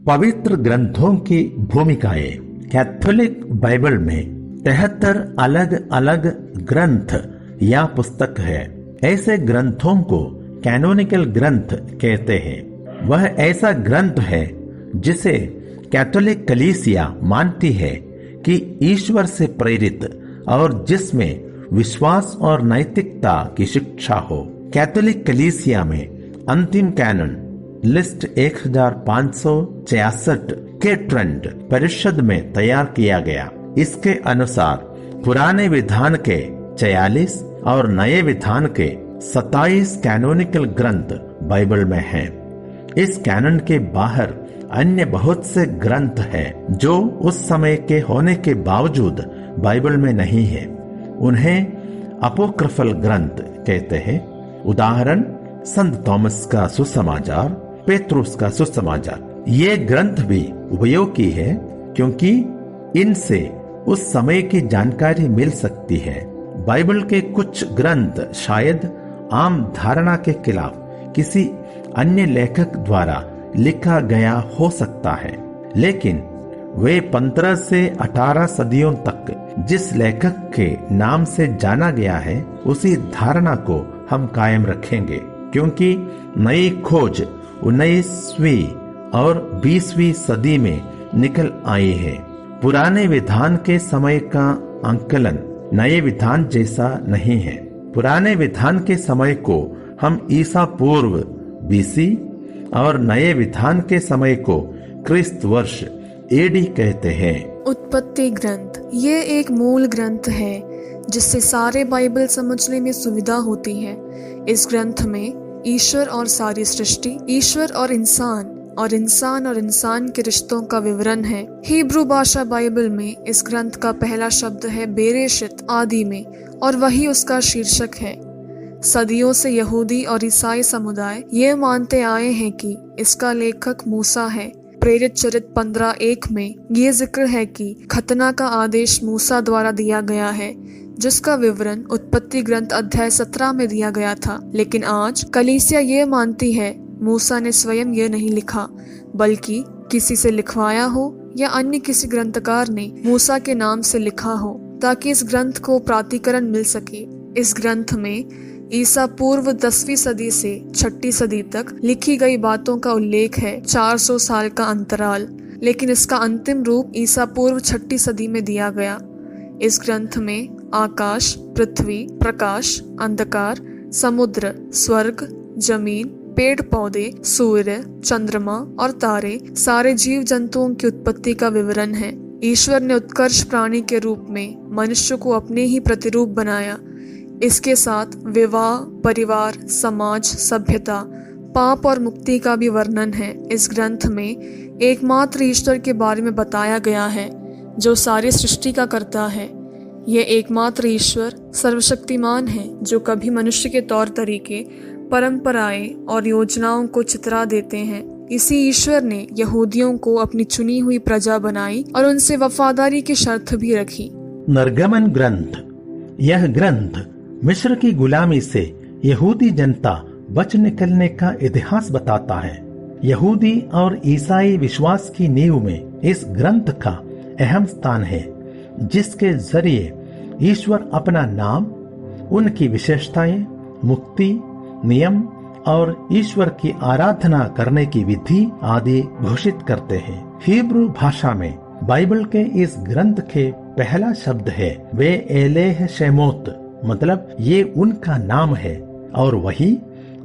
पवित्र ग्रंथों की भूमिकाएं। कैथोलिक बाइबल में 73 अलग अलग ग्रंथ या पुस्तक है। ऐसे ग्रंथों को कैनोनिकल ग्रंथ कहते हैं। वह ऐसा ग्रंथ है जिसे कैथोलिक कलीसिया मानती है कि ईश्वर से प्रेरित और जिसमें विश्वास और नैतिकता की शिक्षा हो। कैथोलिक कलीसिया में अंतिम कैनन लिस्ट 1566 के ट्रेंड परिषद में तैयार किया गया। इसके अनुसार पुराने विधान के 46 और नए विधान के 27 कैनोनिकल ग्रंथ बाइबल में हैं। इस कैनन के बाहर अन्य बहुत से ग्रंथ हैं जो उस समय के होने के बावजूद बाइबल में नहीं है। उन्हें अपोक्रिफल ग्रंथ कहते हैं। उदाहरण संत थॉमस का सुसमाचार, पेत्रुस का सुसमाचार। ये ग्रंथ भी उपयोगी है क्योंकि इनसे उस समय की जानकारी मिल सकती है। बाइबल के कुछ ग्रंथ शायद आम धारणा के खिलाफ किसी अन्य लेखक द्वारा लिखा गया हो सकता है, लेकिन वे 15 से 18 सदियों तक जिस लेखक के नाम से जाना गया है उसी धारणा को हम कायम रखेंगे, क्योंकि नई खोज 19वीं और 20वीं सदी में निकल आई है। पुराने विधान के समय का आंकलन नए विधान जैसा नहीं है। पुराने विधान के समय को हम ईसा पूर्व BC और नए विधान के समय को क्रिस्त वर्ष AD कहते हैं। उत्पत्ति ग्रंथ ये एक मूल ग्रंथ है जिससे सारे बाइबल समझने में सुविधा होती है। इस ग्रंथ में ईश्वर और सारी सृष्टि, ईश्वर और इंसान के रिश्तों का विवरण है। हिब्रू भाषा बाइबल में इस ग्रंथ का पहला शब्द है बेरेशित, आदि में, और वही उसका शीर्षक है। सदियों से यहूदी और ईसाई समुदाय ये मानते आए हैं कि इसका लेखक मूसा है। प्रेरित चरित 15:1 में ये जिक्र है कि खतना का आदेश मूसा द्वारा दिया गया है, जिसका विवरण उत्पत्ति ग्रंथ अध्याय 17 में दिया गया था। लेकिन आज कलीसिया ये मानती है मूसा ने स्वयं ये नहीं लिखा, बल्कि किसी से लिखवाया हो या अन्य किसी ग्रंथकार ने मूसा के नाम से लिखा हो, ताकि इस ग्रंथ को प्राधिकरण मिल सके। इस ग्रंथ में ईसा पूर्व 10वीं सदी से 6ठी सदी तक लिखी गई बातों का उल्लेख है। 400 साल का अंतराल, लेकिन इसका अंतिम रूप ईसा पूर्व 6ठी सदी में दिया गया। इस ग्रंथ में आकाश, पृथ्वी, प्रकाश, अंधकार, समुद्र, स्वर्ग, जमीन, पेड़ पौधे, सूर्य, चंद्रमा और तारे, सारे जीव जंतुओं की उत्पत्ति का विवरण है। ईश्वर ने उत्कर्ष प्राणी के रूप में मनुष्य को अपने ही प्रतिरूप बनाया। इसके साथ विवाह, परिवार, समाज, सभ्यता, पाप और मुक्ति का भी वर्णन है। इस ग्रंथ में एकमात्र ईश्वर के बारे में बताया गया है जो सारी सृष्टि का कर्ता है। यह एकमात्र ईश्वर सर्वशक्तिमान है जो कभी मनुष्य के तौर तरीके, परंपराएं और योजनाओं को चितरा देते हैं। इसी ईश्वर ने यहूदियों को अपनी चुनी हुई प्रजा बनाई और उनसे वफादारी की शर्त भी रखी। निर्गमन ग्रंथ। यह ग्रंथ मिस्र की गुलामी से यहूदी जनता बच निकलने का इतिहास बताता है। यहूदी और ईसाई विश्वास की नींव में इस ग्रंथ का अहम स्थान है, जिसके जरिए ईश्वर अपना नाम, उनकी विशेषताएं, मुक्ति, नियम और ईश्वर की आराधना करने की विधि आदि घोषित करते हैं। हिब्रू भाषा में बाइबल के इस ग्रंथ के पहला शब्द है वे एलेह शेमोत, मतलब ये उनका नाम है, और वही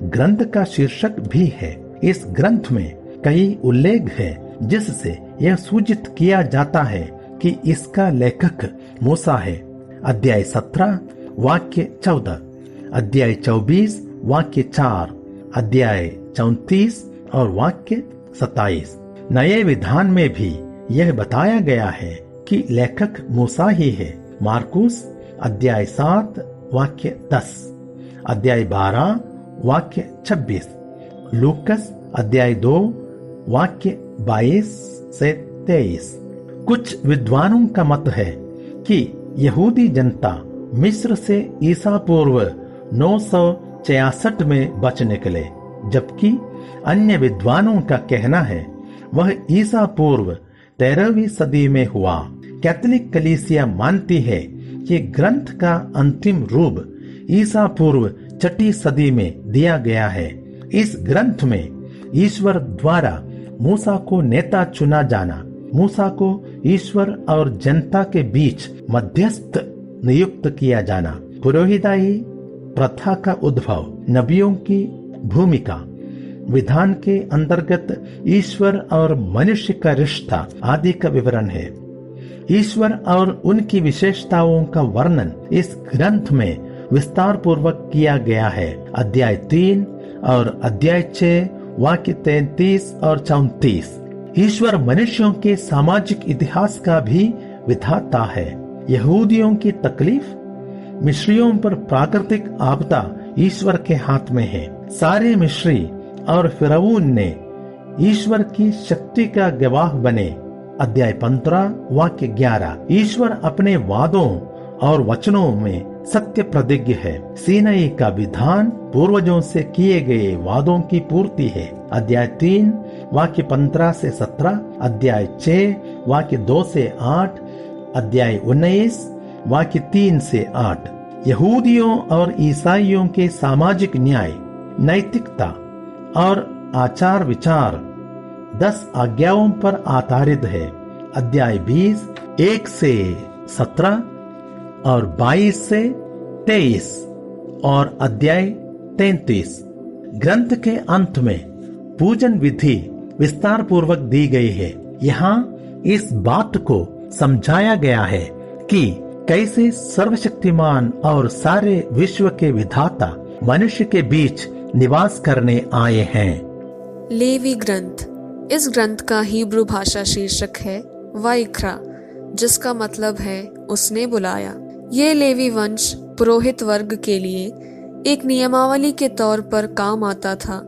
ग्रंथ का शीर्षक भी है। इस ग्रंथ में कई उल्लेख है जिससे यह सूचित किया जाता है कि इसका लेखक मूसा है। अध्याय 17 वाक्य 14, अध्याय 24 वाक्य 4, अध्याय 34 और वाक्य 27। नए विधान में भी यह बताया गया है कि लेखक मूसा ही है। मार्कुस अध्याय 7 वाक्य 10, अध्याय 12 वाक्य 26, लूकस अध्याय 2 वाक्य 22 से 23। कुछ विद्वानों का मत है कि यहूदी जनता मिस्र से ईसा पूर्व 966 में बच निकले, जबकि अन्य विद्वानों का कहना है वह ईसा पूर्व 13वीं सदी में हुआ। कैथोलिक कलीसिया मानती है कि ग्रंथ का अंतिम रूप ईसा पूर्व 6वीं सदी में दिया गया है। इस ग्रंथ में ईश्वर द्वारा मूसा को नेता चुना जाना, मूसा को ईश्वर और जनता के बीच मध्यस्थ नियुक्त किया जाना, पुरोहिताई प्रथा का उद्भव, नबियों की भूमिका, विधान के अंतर्गत ईश्वर और मनुष्य का रिश्ता आदि का विवरण है। ईश्वर और उनकी विशेषताओं का वर्णन इस ग्रंथ में विस्तार पूर्वक किया गया है। अध्याय 3 और अध्याय 6 वाक्य 33 और 34। ईश्वर मनुष्यों के सामाजिक इतिहास का भी विधाता है। यहूदियों की तकलीफ, मिस्रियों पर प्राकृतिक आपदा ईश्वर के हाथ में है। सारे मिस्री और फिरौन ने ईश्वर की शक्ति का गवाह बने। अध्याय 15 वाक्य 11। ईश्वर अपने वादों और वचनों में सत्य प्रतिज्ञ है। सीनाई का विधान पूर्वजों से किए गए वादों की पूर्ति है। अध्याय 3 वाक्य 15 से 17, अध्याय 6 वाक्य 2 से 8, अध्याय 19 वाक्य 3 से 8। यहूदियों और ईसाइयों के सामाजिक न्याय, नैतिकता और आचार विचार 10 आज्ञाओं पर आधारित है। अध्याय 20 1 से 17 और 22 से 23 और अध्याय 33। ग्रंथ के अंत में पूजन विधि विस्तार पूर्वक दी गई है। यहाँ इस बात को समझाया गया है कि कैसे सर्वशक्तिमान और सारे विश्व के विधाता मनुष्य के बीच निवास करने आए हैं। लेवी ग्रंथ। इस ग्रंथ का हिब्रू भाषा शीर्षक है वाइक्रा, जिसका मतलब है उसने बुलाया। ये लेवी वंश पुरोहित वर्ग के लिए एक नियमावली के तौर पर काम आता था,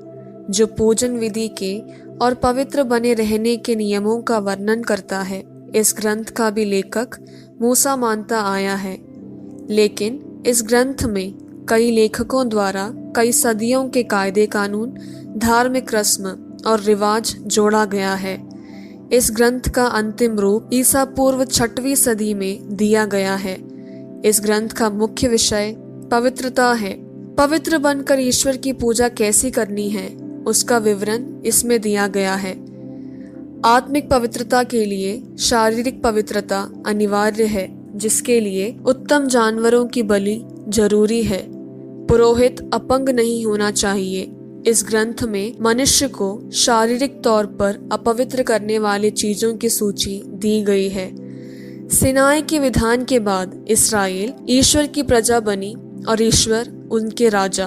जो पूजन विधि के और पवित्र बने रहने के नियमों का वर्णन करता है। इस ग्रंथ का भी लेखक मूसा मानता आया है, लेकिन इस ग्रंथ में कई लेखकों द्वारा कई सदियों के कायदे कानून, धार्मिक रस्म और रिवाज जोड़ा गया है। इस ग्रंथ का अंतिम रूप ईसा पूर्व 6वीं सदी में दिया गया है। इस ग्रंथ का मुख्य विषय पवित्रता है। पवित्र बनकर ईश्वर की पूजा कैसी करनी है, उसका विवरण इसमें दिया गया है। आत्मिक पवित्रता के लिए शारीरिक पवित्रता अनिवार्य है, जिसके लिए उत्तम जानवरों की बलि जरूरी है। पुरोहित अपंग नहीं होना चाहिए। इस ग्रंथ में मनुष्य को शारीरिक तौर पर अपवित्र करने वाली चीजों की सूची दी गई है। सिनाई के विधान के बाद इस्राएल ईश्वर की प्रजा बनी और ईश्वर उनके राजा,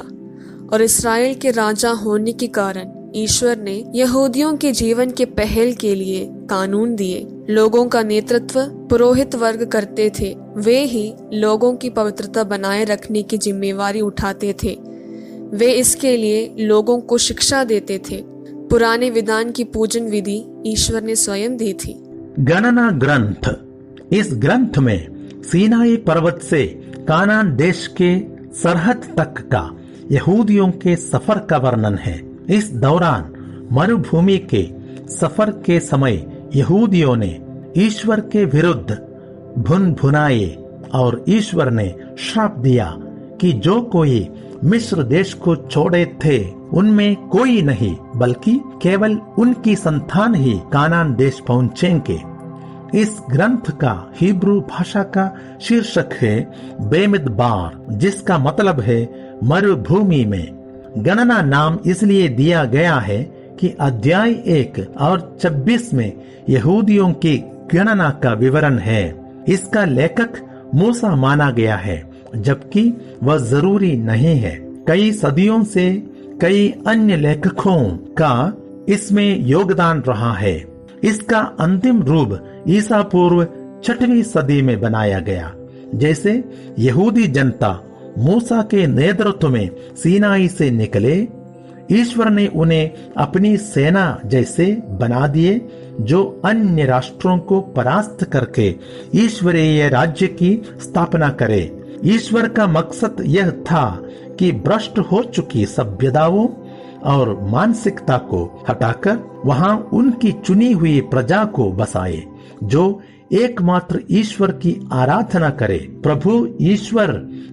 और इस्राएल के राजा होने के कारण ईश्वर ने यहूदियों के जीवन के पहल के लिए कानून दिए। लोगों का नेतृत्व पुरोहित वर्ग करते थे। वे ही लोगों की पवित्रता बनाए रखने की जिम्मेवारी उठाते थे। वे इसके लिए लोगों को शिक्षा देते थे। पुराने विधान की पूजन विधि ईश्वर ने स्वयं दी थी। गणना ग्रंथ। इस ग्रंथ में सीनाई पर्वत से कानान देश के सरहद तक का यहूदियों के सफर का वर्णन है। इस दौरान मरुभूमि के सफर के समय यहूदियों ने ईश्वर के विरुद्ध भुनभुनाए और ईश्वर ने श्राप दिया कि जो कोई मिस्र देश को छोड़े थे उनमें कोई नहीं बल्कि केवल उनकी संतान ही कानान देश पहुंचेंगे। इस ग्रंथ का हिब्रू भाषा का शीर्षक है बेमिदबार, जिसका मतलब है मरुभूमि में। गणना नाम इसलिए दिया गया है कि अध्याय 1 और 26 में यहूदियों की गणना का विवरण है। इसका लेखक मूसा माना गया है, जबकि वह जरूरी नहीं है। कई सदियों से कई अन्य लेखकों का इसमें योगदान रहा है। इसका अंतिम रूप ईसा पूर्व 6वीं सदी में बनाया गया। जैसे यहूदी जनता मूसा के नेतृत्व में सीनाई से निकले, ईश्वर ने उन्हें अपनी सेना जैसे बना दिए, जो अन्य राष्ट्रों को परास्त करके ईश्वरीय राज्य की स्थापना करे। ईश्वर का मकसद यह था कि भ्रष्ट हो चुकी सभ्यताओं और मानसिकता को हटाकर वहां उनकी चुनी हुई प्रजा को बसाए, जो एकमात्र ईश्वर की आराधना करे। प्रभु ईश्वर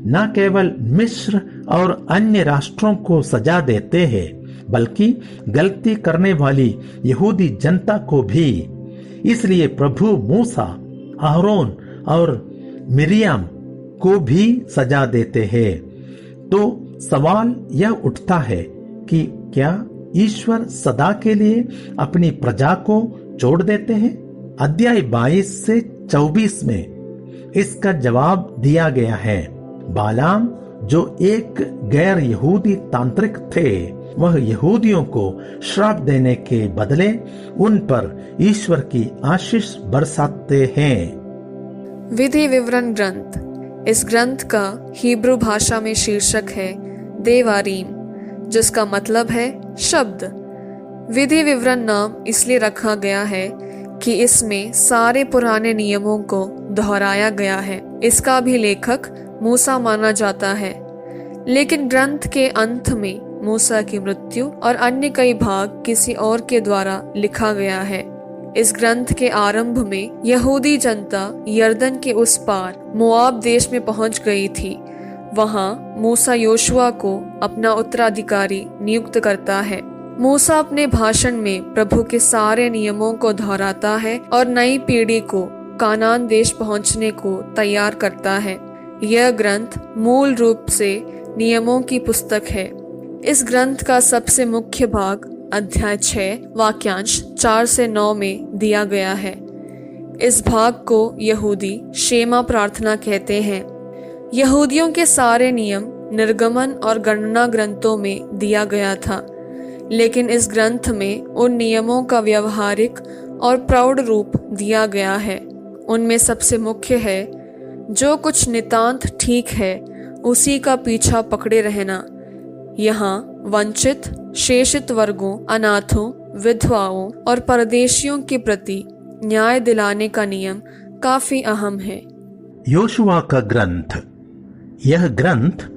न केवल मिस्र और अन्य राष्ट्रों को सजा देते हैं, बल्कि गलती करने वाली यहूदी जनता को भी। इसलिए प्रभु मूसा, आरोन और मिरियम को भी सजा देते हैं। तो सवाल यह उठता है कि क्या ईश्वर सदा के लिए अपनी प्रजा को छोड़ देते हैं? अध्याय 22 से 24 में इसका जवाब दिया गया है। बालाम, जो एक गैर यहूदी तांत्रिक थे, वह यहूदियों को श्राप देने के बदले उन पर ईश्वर की आशीष बरसाते हैं। विधि विवरण ग्रंथ। इस ग्रंथ का हिब्रू भाषा में शीर्षक है देवारीम, जिसका मतलब है शब्द। विधि विवरण नाम इसलिए रखा गया है कि इसमें सारे पुराने नियमों को दोहराया गया है। इसका भी लेखक मूसा माना जाता है, लेकिन ग्रंथ के अंत में मूसा की मृत्यु और अन्य कई भाग किसी और के द्वारा लिखा गया है। इस ग्रंथ के आरंभ में यहूदी जनता यर्दन के उस पार मोआब देश में पहुंच गई थी। वहां मूसा योशुआ को अपना उत्तराधिकारी नियुक्त करता है। मूसा अपने भाषण में प्रभु के सारे नियमों को दोहराता है और नई पीढ़ी को कानान देश पहुंचने को तैयार करता है। यह ग्रंथ मूल रूप से नियमों की पुस्तक है। इस ग्रंथ का सबसे मुख्य भाग अध्याय 6 वाक्यांश 4 से 9 में दिया गया है। इस भाग को यहूदी शेमा प्रार्थना कहते हैं। यहूदियों के सारे नियम निर्गमन और गणना ग्रंथों में दिया गया था, लेकिन इस ग्रंथ में उन नियमों का व्यवहारिक और प्रौढ़ रूप दिया गया है। उनमें सबसे मुख्य है, जो कुछ नितांत ठीक है उसी का पीछा पकड़े रहना। यहाँ वंचित, शेषित वर्गों, अनाथों, विधवाओं और परदेशियों के प्रति न्याय दिलाने का नियम काफी अहम है। योशुआ का ग्रंथ। यह ग्रंथ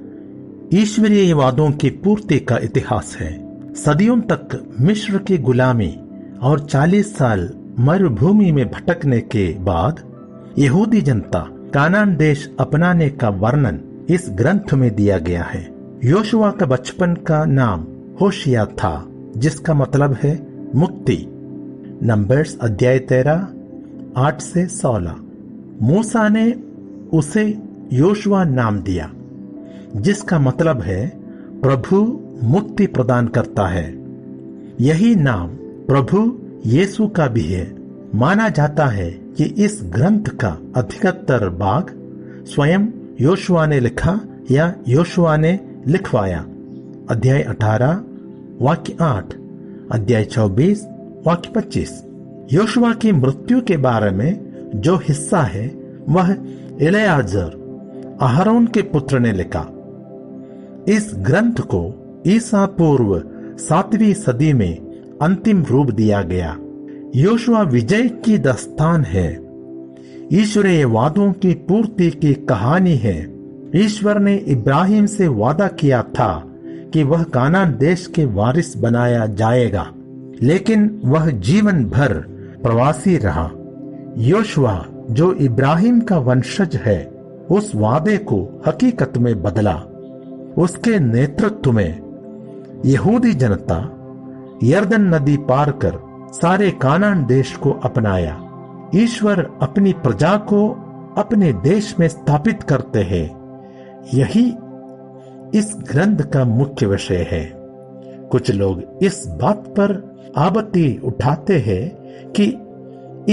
ईश्वरीय वादों की पूर्ति का इतिहास है। सदियों तक मिस्र की गुलामी और 40 साल मरुभूमि में भटकने के बाद यहूदी जनता कानान देश अपनाने का वर्णन इस ग्रंथ में दिया गया है। योशुआ का बचपन का नाम होशिया था, जिसका मतलब है मुक्ति। नंबर्स अध्याय 13 8 से 16। मूसा ने उसे योशुआ नाम दिया, जिसका मतलब है प्रभु मुक्ति प्रदान करता है। यही नाम प्रभु यीशु का भी है। माना जाता है कि इस ग्रंथ का अधिकतर भाग स्वयं योशुआ ने लिखा या योशुआ ने लिखवाया। अध्याय 18 वाक्य 8, अध्याय 24 वाक्य 25। योशुआ की मृत्यु के बारे में जो हिस्सा है वह एलियाजर, अहरोन के पुत्र ने लिखा। इस ग्रंथ को ईसा पूर्व 7वीं सदी में अंतिम रूप दिया गया। योशुआ विजय की दास्तान है, ईश्वरीय वादों की पूर्ति की कहानी है। ईश्वर ने इब्राहिम से वादा किया था कि वह कानान देश के वारिस बनाया जाएगा, लेकिन वह जीवन भर प्रवासी रहा। योशुआ, जो इब्राहिम का वंशज है, उस वादे को हकीकत में बदला। उसके नेतृत्व में यहूदी जनता यर्दन नदी पार कर सारे कानान देश को अपनाया। ईश्वर अपनी प्रजा को अपने देश में स्थापित करते हैं। यही इस ग्रंथ का मुख्य विषय है। कुछ लोग इस बात पर आपत्ति उठाते हैं कि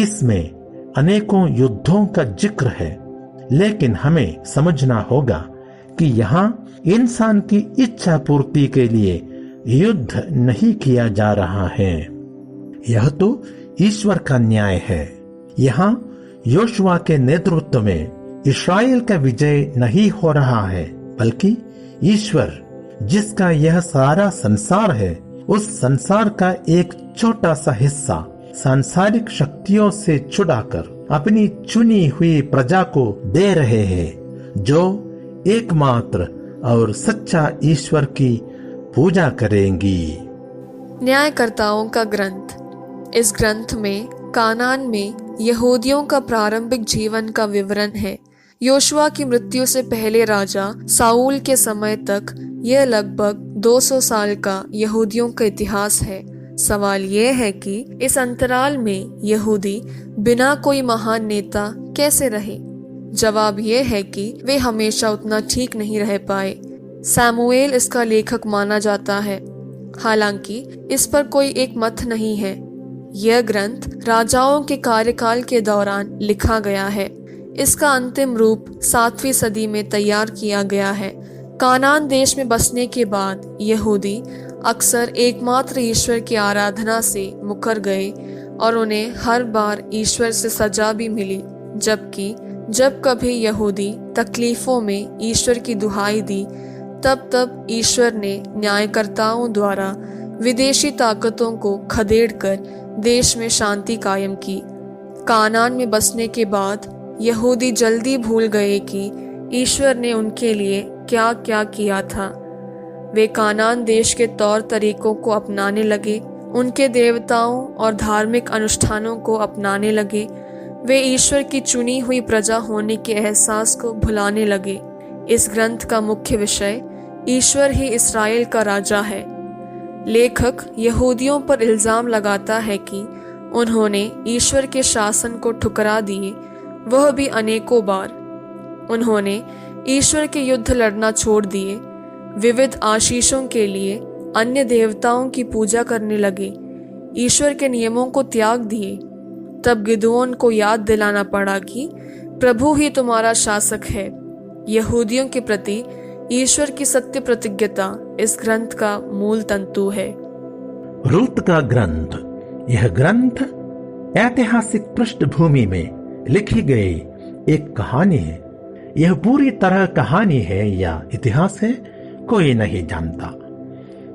इसमें अनेकों युद्धों का जिक्र है, लेकिन हमें समझना होगा कि यहाँ इंसान की इच्छा पूर्ति के लिए युद्ध नहीं किया जा रहा है। यह तो ईश्वर का न्याय है। यहाँ योशुआ के नेतृत्व में इस्राएल का विजय नहीं हो रहा है, बल्कि ईश्वर, जिसका यह सारा संसार है, उस संसार का एक छोटा सा हिस्सा सांसारिक शक्तियों से छुड़ाकर अपनी चुनी हुई प्रजा को दे रहे हैं, जो एकमात्र और सच्चा ईश्वर की पूजा करेंगी। न्यायकर्ताओं का ग्रंथ। इस ग्रंथ में कानान में यहूदियों का प्रारंभिक जीवन का विवरण है। योशुआ की मृत्यु से पहले राजा साऊल के समय तक यह लगभग 200 साल का यहूदियों का इतिहास है। सवाल यह है कि इस अंतराल में यहूदी बिना कोई महान नेता कैसे रहे? जवाब यह है कि वे हमेशा उतना ठीक नहीं रह पाए। सैमुएल इसका लेखक माना जाता है, हालांकि इस पर कोई एक मत नहीं है। यह ग्रंथ राजाओं के कार्यकाल के दौरान लिखा गया है। इसका अंतिम रूप 7वीं सदी में तैयार किया गया है। कानान देश में बसने के बाद यहूदी अक्सर एकमात्र ईश्वर की आराधना से मुकर गए और उन्हें हर बार ईश्वर से सजा भी मिली, जबकि जब कभी यहूदी तकलीफों में ईश्वर की दुहाई दी तब ईश्वर ने न्यायकर्ताओं द्वारा विदेशी ताकतों को खदेड़कर देश में शांति कायम की। कानान में बसने के बाद यहूदी जल्दी भूल गए कि ईश्वर ने उनके लिए क्या क्या किया था। वे कानान देश के तौर तरीकों को अपनाने लगे, उनके देवताओं और धार्मिक अनुष्ठानों को अपनाने लगे। वे ईश्वर की चुनी हुई प्रजा होने के एहसास को भुलाने लगे। इस ग्रंथ का मुख्य विषय ईश्वर ही इस्राएल का राजा है। लेखक यहूदियों पर इल्जाम लगाता है कि उन्होंने ईश्वर के शासन को ठुकरा दिए, वह भी अनेकों बार। उन्होंने ईश्वर के युद्ध लड़ना छोड़ दिए, विविध आशीषों के लिए अन्य देवताओं की पूजा करने लगे, ईश्वर के नियमों को त्याग दिए। तब गिदोन को याद दिलाना पड़ा कि प्रभु ही तुम्हारा शासक है। यहूदियों के प्रति ईश्वर की सत्य प्रतिज्ञता इस ग्रंथ का मूल तंतु है। रूत का ग्रंथ। यह ग्रंथ ऐतिहासिक पृष्ठभूमि में लिखी गई एक कहानी है। यह पूरी तरह कहानी है या इतिहास है, कोई नहीं जानता।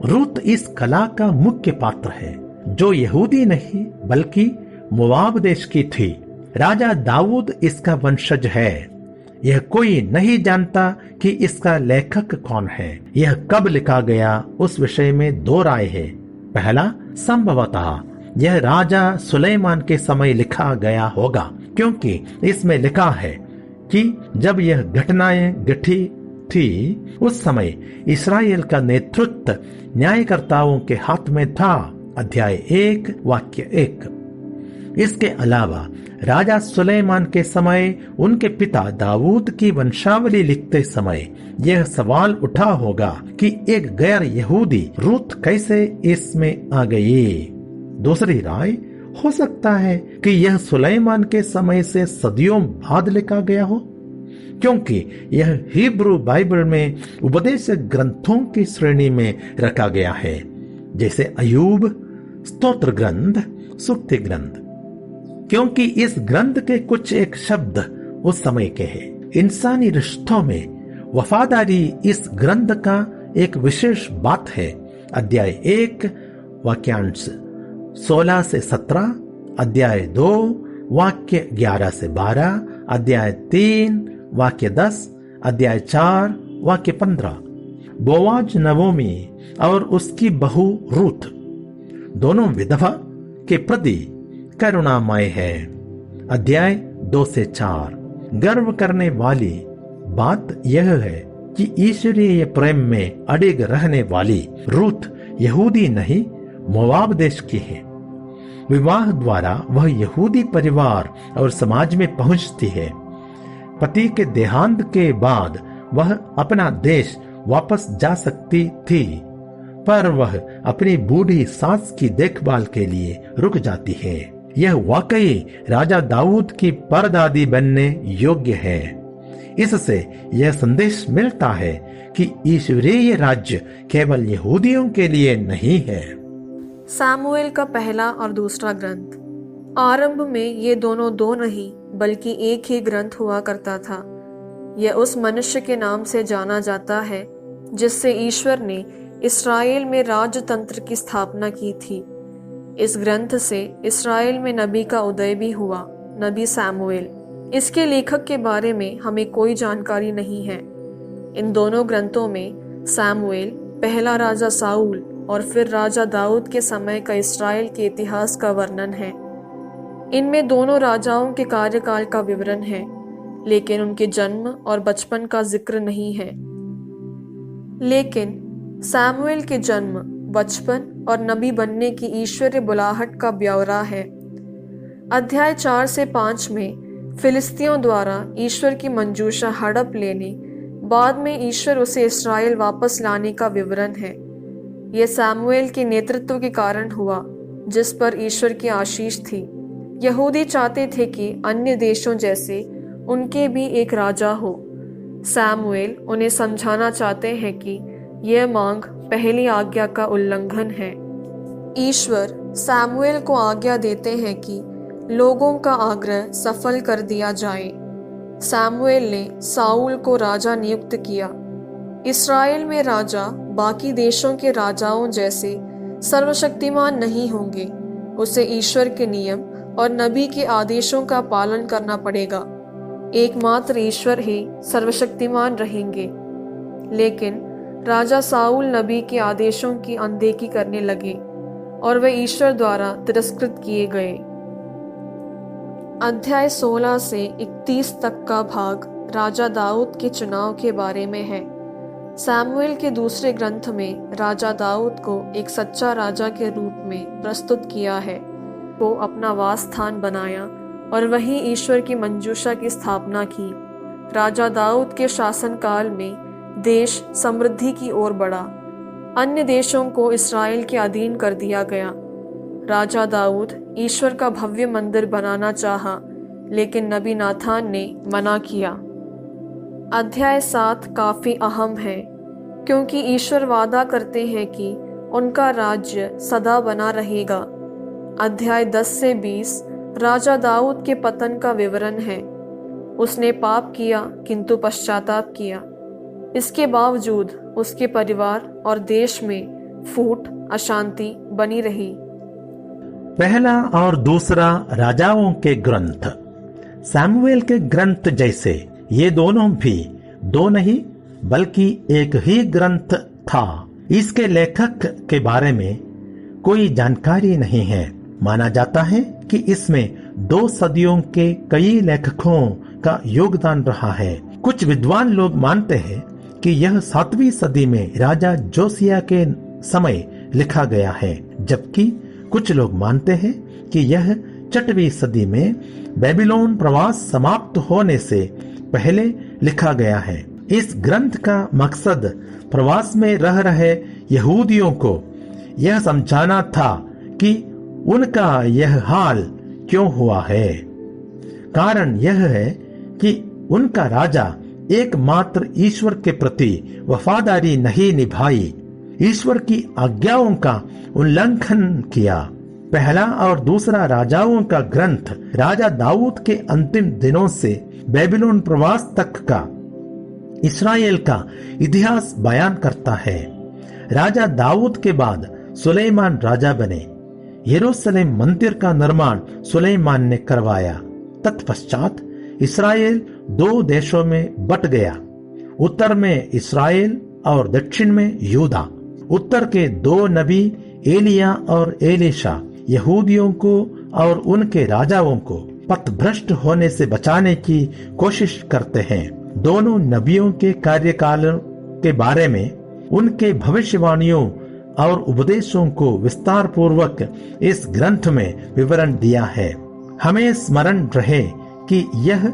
रूत इस कला का मुख्य पात्र है, जो यहूदी नहीं बल्कि मोआब देश की थी। राजा दाऊद इसका वंशज है। यह कोई नहीं जानता कि इसका लेखक कौन है। यह कब लिखा गया उस विषय में दो राय है। पहला, संभवतः यह राजा सुलेमान के समय लिखा गया होगा, क्योंकि इसमें लिखा है कि जब यह घटनाएं घटी थी उस समय इस्राएल का नेतृत्व न्यायकर्ताओं के हाथ में था। अध्याय 1 वाक्य 1। इसके अलावा राजा सुलेमान के समय उनके पिता दाऊद की वंशावली लिखते समय यह सवाल उठा होगा कि एक गैर यहूदी रूत कैसे इसमें आ गई। दूसरी राय हो सकता है कि यह सुलेमान के समय से सदियों बाद लिखा गया हो, क्योंकि यह हिब्रू बाइबल में उपदेशक ग्रंथों की श्रेणी में रखा गया है, जैसे अयूब, स्तोत्र ग्रंथ, सुक्ति ग्रंथ। क्योंकि इस ग्रंथ के कुछ एक शब्द उस समय के हैं। इंसानी रिश्तों में वफादारी इस ग्रंथ का एक विशेष बात है। अध्याय 1 वाक्यांश 16 से 17, अध्याय 2 वाक्य 11 से 12, अध्याय 3 वाक्य 10, अध्याय 4 वाक्य 15। बोआज नवोमी और उसकी बहू रूत दोनों विधवा के प्रति करुणामय है। अध्याय 2 से 4। गर्व करने वाली बात यह है कि ईश्वरीय प्रेम में अडिग रहने वाली रूत यहूदी नहीं मोआब देश की है। विवाह द्वारा वह यहूदी परिवार और समाज में पहुंचती है। पति के देहांत के बाद वह अपना देश वापस जा सकती थी, पर वह अपनी बूढ़ी सास की देखभाल के लिए रुक जाती है। यह वाकई राजा दाऊद की परदादी बनने योग्य है। इससे यह संदेश मिलता है कि ईश्वरीय राज्य केवल यहूदियों के लिए नहीं है। सामुएल का पहला और दूसरा ग्रंथ। आरंभ में ये दोनों दो नहीं बल्कि एक ही ग्रंथ हुआ करता था। यह उस मनुष्य के नाम से जाना जाता है जिससे ईश्वर ने इस्राएल में राजतंत्र की स्थापना की थी। इस ग्रंथ से इस्राएल में नबी का उदय भी हुआ, नबी सैमुएल। इसके लेखक के बारे में हमें कोई जानकारी नहीं है। इन दोनों ग्रंथों में सैमुएल, पहला राजा साऊल और फिर राजा दाऊद के समय का इस्राएल के इतिहास का वर्णन है। इनमें दोनों राजाओं के कार्यकाल का विवरण है, लेकिन उनके जन्म और बचपन का जिक्र नहीं है। लेकिन सैमुएल के जन्म, बचपन और नबी बनने की ईश्वरीय बुलाहट का ब्यौरा है। अध्याय 4 से 5 में फिलिस्तियों द्वारा ईश्वर की मंजूषा हड़प लेने, बाद में ईश्वर उसे इस्राएल वापस लाने का विवरण है। यह सैमुएल के नेतृत्व के कारण हुआ, जिस पर ईश्वर की आशीष थी। यहूदी चाहते थे कि अन्य देशों जैसे उनके भी एक राजा हो। सैमुएल उन्हें समझाना चाहते हैं कि यह मांग पहली आज्ञा का उल्लंघन है। ईश्वर सैमुएल को आज्ञा देते हैं कि लोगों का आग्रह सफल कर दिया जाए। सैमुएल ने साउल को राजा नियुक्त किया। इस्राएल में राजा बाकी देशों के राजाओं जैसे सर्वशक्तिमान नहीं होंगे। उसे ईश्वर के नियम और नबी के आदेशों का पालन करना पड़ेगा। एकमात्र ईश्वर ही सर्वशक्तिमान रहेंगे। लेकिन राजा साउल नबी के आदेशों की अनदेखी करने लगे और वे ईश्वर द्वारा तिरस्कृत किए गए। अध्याय 16 से 31 तक का भाग राजा दाऊद के चुनाव के बारे में है। सैमुएल के दूसरे ग्रंथ में राजा दाऊद को एक सच्चा राजा के रूप में प्रस्तुत किया है। वो अपना वास स्थान बनाया और वहीं ईश्वर की मंजूषा की स्थापना की। राजा दाऊद के शासनकाल में देश समृद्धि की ओर बढ़ा। अन्य देशों को इस्राएल के अधीन कर दिया गया। राजा दाऊद ईश्वर का भव्य मंदिर बनाना चाहा, लेकिन नबी नाथान ने मना किया। अध्याय 7 काफी अहम है, क्योंकि ईश्वर वादा करते हैं कि उनका राज्य सदा बना रहेगा। अध्याय 10 से 20 राजा दाऊद के पतन का विवरण है। उसने पाप किया किंतु पश्चाताप किया। इसके बावजूद उसके परिवार और देश में फूट, अशांति बनी रही। पहला और दूसरा राजाओं के ग्रंथ। सैमुएल के ग्रंथ जैसे ये दोनों भी दो नहीं बल्कि एक ही ग्रंथ था। इसके लेखक के बारे में कोई जानकारी नहीं है। माना जाता है कि इसमें 2 सदियों के कई लेखकों का योगदान रहा है। कुछ विद्वान लोग मानते हैं कि यह 7वीं सदी में राजा जोसिया के समय लिखा गया है, जबकि कुछ लोग मानते हैं कि यह 6वीं सदी में बेबीलोन प्रवास समाप्त होने से पहले लिखा गया है। इस ग्रंथ का मकसद प्रवास में रह रहे यहूदियों को यह समझाना था कि उनका यह हाल क्यों हुआ है। कारण यह है कि उनका राजा एकमात्र ईश्वर के प्रति वफादारी नहीं निभाई, ईश्वर की आज्ञाओं का उल्लंघन किया। पहला और दूसरा राजाओं का ग्रंथ राजा दाऊद के अंतिम दिनों से बेबीलोन प्रवास तक का इस्राएल का इतिहास बयान करता है। राजा दाऊद के बाद सुलेमान राजा बने। यरूशलेम मंदिर का निर्माण सुलेमान ने करवाया। तत्पश्चात इस्राएल 2 देशों में बट गया, उत्तर में इस्राएल और दक्षिण में यूदा। उत्तर के 2 नबी एलिया और एलीशा यहूदियों को और उनके राजाओं को पथभ्रष्ट होने से बचाने की कोशिश करते हैं। दोनों नबियों के कार्यकाल के बारे में उनके भविष्यवाणियों और उपदेशों को विस्तार पूर्वक इस ग्रंथ में विवरण दिया है। हमें स्मरण रहे कि यह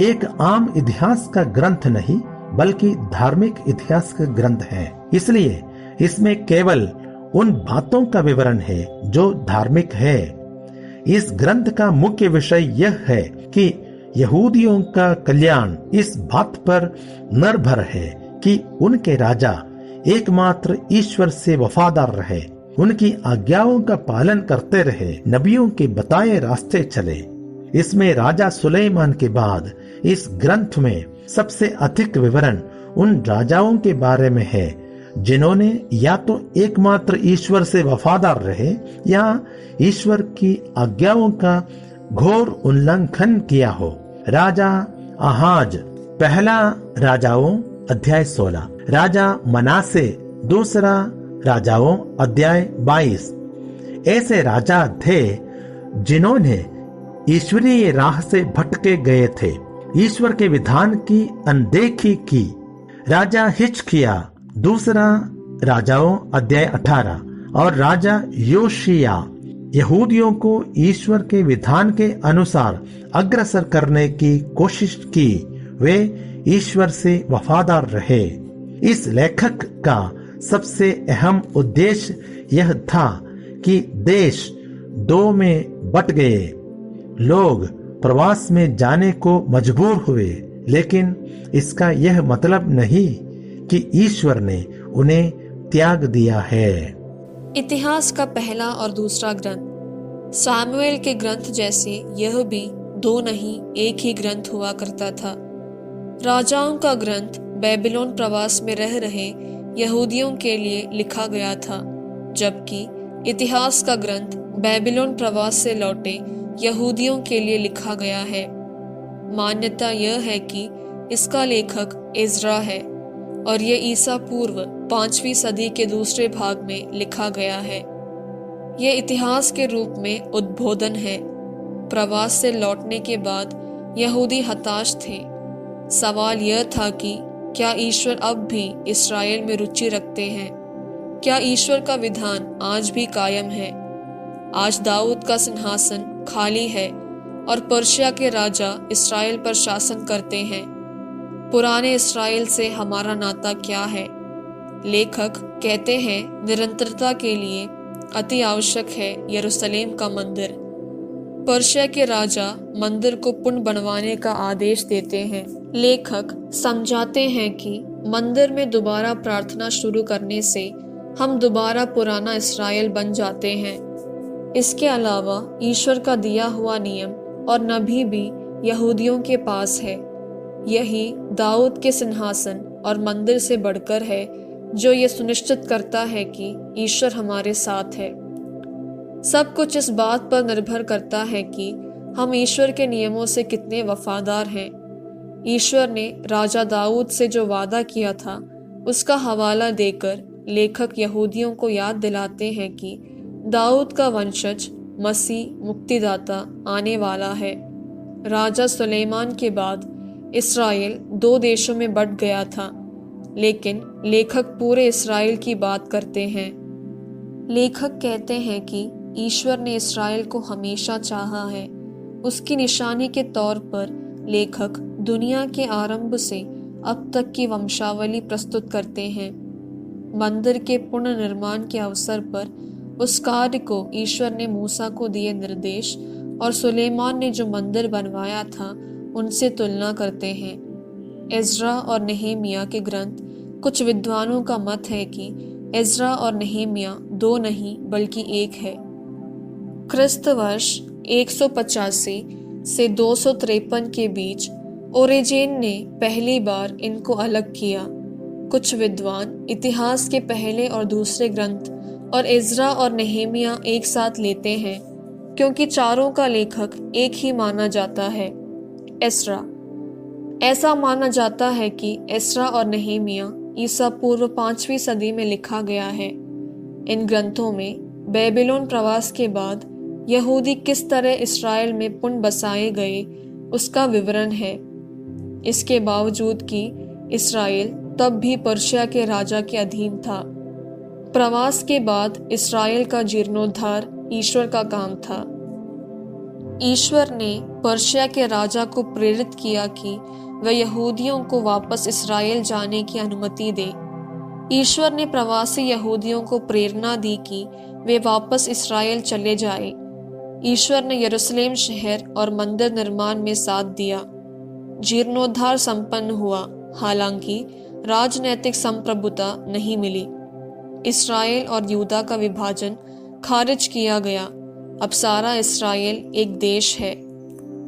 एक आम इतिहास का ग्रंथ नहीं बल्कि धार्मिक इतिहास का ग्रंथ है। इसलिए इसमें केवल उन बातों का विवरण है जो धार्मिक है। इस ग्रंथ का मुख्य विषय यह है कि यहूदियों का कल्याण इस बात पर निर्भर है कि उनके राजा एकमात्र ईश्वर से वफादार रहे, उनकी आज्ञाओं का पालन करते रहे, नबियों के बताए रास्ते चले। इसमें राजा सुलेमान के बाद इस ग्रंथ में सबसे अधिक विवरण उन राजाओं के बारे में है जिन्होंने या तो एकमात्र ईश्वर से वफादार रहे या ईश्वर की आज्ञाओं का घोर उल्लंघन किया हो। राजा आहाज। पहला राजाओं अध्याय 16। राजा मनासे। दूसरा राजाओं अध्याय 22। ऐसे राजा थे जिन्होंने ईश्वरीय राह से भटके गए थे, ईश्वर के विधान की अनदेखी की। राजा हिजकिय्याह, दूसरा राजाओं अध्याय 18। और राजा योशिय्याह यहूदियों को ईश्वर के विधान के अनुसार अग्रसर करने की कोशिश की। वे ईश्वर से वफादार रहे। इस लेखक का सबसे अहम उद्देश्य यह था कि देश दो में बट गए। लोग प्रवास में जाने को मजबूर हुए, लेकिन इसका यह मतलब नहीं कि ईश्वर ने उन्हें त्याग दिया है। इतिहास का पहला और दूसरा ग्रंथ सामुएल के ग्रंथ जैसे यह भी दो नहीं एक ही ग्रंथ हुआ करता था। राजाओं का ग्रंथ बेबीलोन प्रवास में रह रहे यहूदियों के लिए लिखा गया था, जबकि इतिहास का ग्रंथ बेबीलोन प्रवास से लौटे यहूदियों के लिए लिखा गया है। मान्यता यह है कि इसका लेखक इज़रा है और यह ईसा पूर्व 5वीं सदी के दूसरे भाग में लिखा गया है। यह इतिहास के रूप में उद्बोधन है। प्रवास से लौटने के बाद यहूदी हताश थे। सवाल यह था कि क्या ईश्वर अब भी इस्राएल में रुचि रखते हैं? क्या ईश्वर का विधान आज भी कायम है? आज दाऊद का सिंहासन खाली है और पर्शिया के राजा इस्राएल पर शासन करते हैं। पुराने इस्राएल से हमारा नाता क्या है? लेखक कहते हैं निरंतरता के लिए अति आवश्यक है यरूशलेम का मंदिर। पर्शिया के राजा मंदिर को पुनः बनवाने का आदेश देते हैं। लेखक समझाते हैं कि मंदिर में दोबारा प्रार्थना शुरू करने से हम दोबारा पुराना इस्राएल बन जाते हैं। इसके अलावा ईश्वर का दिया हुआ नियम और नबी भी यहूदियों के पास है। यही दाऊद के सिंहासन और मंदिर से बढ़कर है, जो ये सुनिश्चित करता है कि ईश्वर हमारे साथ है। सब कुछ इस बात पर निर्भर करता है कि हम ईश्वर के नियमों से कितने वफादार हैं। ईश्वर ने राजा दाऊद से जो वादा किया था, उसका हवाला देकर लेखक यहूदियों को याद दिलाते हैं कि दाऊद का वंशज मसीह मुक्तिदाता आने वाला है। राजा सुलेमान के बाद इस्राएल दो देशों में बट गया था, लेकिन लेखक पूरे इस्राएल की बात करते हैं। लेखक कहते हैं कि ईश्वर ने इस्राएल को हमेशा चाहा है। उसकी निशानी के तौर पर लेखक दुनिया के आरंभ से अब तक की वंशावली प्रस्तुत करते हैं। मंदिर के पुनर्निर्माण के अवसर पर उस कार्य को ईश्वर ने मूसा को दिए निर्देश और सुलेमान ने जो मंदिर बनवाया था उनसे तुलना करते हैं। इज़रा और नेहेमिया के ग्रंथ, कुछ विद्वानों का मत है कि इज़रा और नेहेमिया दो नहीं बल्कि एक है। ख्रिस्त वर्ष 185 से 253 के बीच ओरिजेन ने पहली बार इनको अलग किया। कुछ विद्वान इतिहास के पहले और दूसरे ग्रंथ और इज़रा और नेहेमिया एक साथ लेते हैं, क्योंकि चारों का लेखक एक ही माना जाता है, इज़रा। ऐसा माना जाता है कि इज़रा और नेहेमिया ईसा पूर्व 5वीं सदी में लिखा गया है। इन ग्रंथों में बेबीलोन प्रवास के बाद यहूदी किस तरह इस्राएल में पुनः बसाए गए उसका विवरण है। इसके बावजूद कि इस्राएल तब भी पर्शिया के राजा के अधीन था। प्रवास के बाद इस्राएल का जीर्णोद्धार ईश्वर का काम था। ईश्वर ने पर्शिया के राजा को प्रेरित किया कि वह यहूदियों को वापस इस्राएल जाने की अनुमति दे। ईश्वर ने प्रवासी यहूदियों को प्रेरणा दी कि वे वापस इस्राएल चले जाएं। ईश्वर ने यरूशलेम शहर और मंदिर निर्माण में साथ दिया। जीर्णोद्धार संपन्न हुआ, हालांकि राजनैतिक संप्रभुता नहीं मिली। इस्राएल और यूदा का विभाजन खारिज किया गया। अब सारा इस्राएल एक देश है।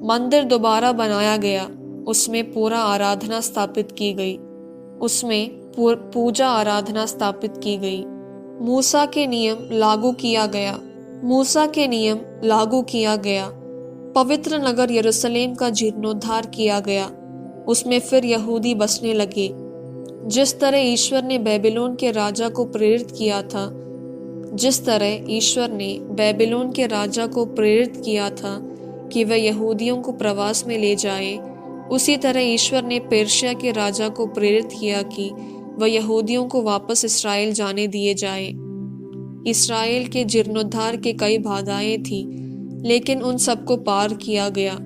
मंदिर दोबारा बनाया गया। उसमें पूरा आराधना स्थापित की गई। उसमें पूजा आराधना स्थापित की गई। मूसा के नियम लागू किया गया। मूसा के नियम लागू किया गया। पवित्र नगर यरूशलेम का जीर्णोद्धार किया गया। उसमें फिर यहूदी बसने लगे। जिस तरह ईश्वर ने बेबीलोन के राजा को प्रेरित किया था कि वह यहूदियों को प्रवास में ले जाए, उसी तरह ईश्वर ने पेर्शिया के राजा को प्रेरित किया कि वह यहूदियों को वापस इस्राएल जाने दिए जाए। इस्राएल के जीर्णोद्धार के कई बाधाएं थी, लेकिन उन सबको पार किया गया।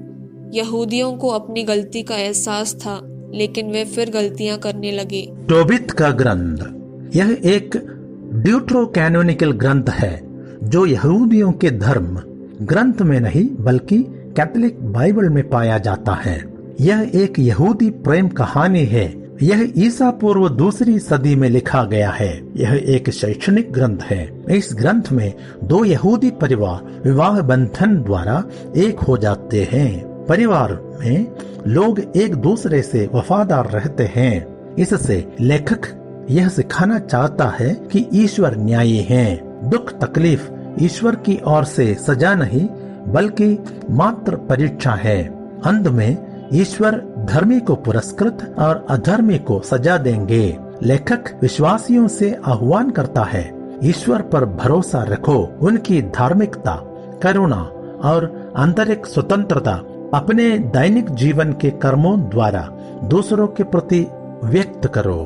यहूदियों को अपनी गलती का एहसास था, लेकिन वे फिर गलतियां करने लगे। तोबित का ग्रंथ यह एक ड्यूट्रोकैनोनिकल ग्रंथ है जो यहूदियों के धर्म ग्रंथ में नहीं बल्कि कैथोलिक बाइबल में पाया जाता है। यह एक यहूदी प्रेम कहानी है। यह ईसा पूर्व 2री सदी में लिखा गया है। यह एक शैक्षणिक ग्रंथ है। इस ग्रंथ में 2 यहूदी परिवार विवाह बंधन द्वारा एक हो जाते हैं। परिवार में लोग एक दूसरे से वफादार रहते हैं। इससे लेखक यह सिखाना चाहता है कि ईश्वर न्यायी है। दुख तकलीफ ईश्वर की ओर से सजा नहीं बल्कि मात्र परीक्षा है। अंत में ईश्वर धर्मी को पुरस्कृत और अधर्मी को सजा देंगे। लेखक विश्वासियों से आह्वान करता है, ईश्वर पर भरोसा रखो। उनकी धार्मिकता, करुणा और आंतरिक स्वतंत्रता अपने दैनिक जीवन के कर्मों द्वारा दूसरों के प्रति व्यक्त करो।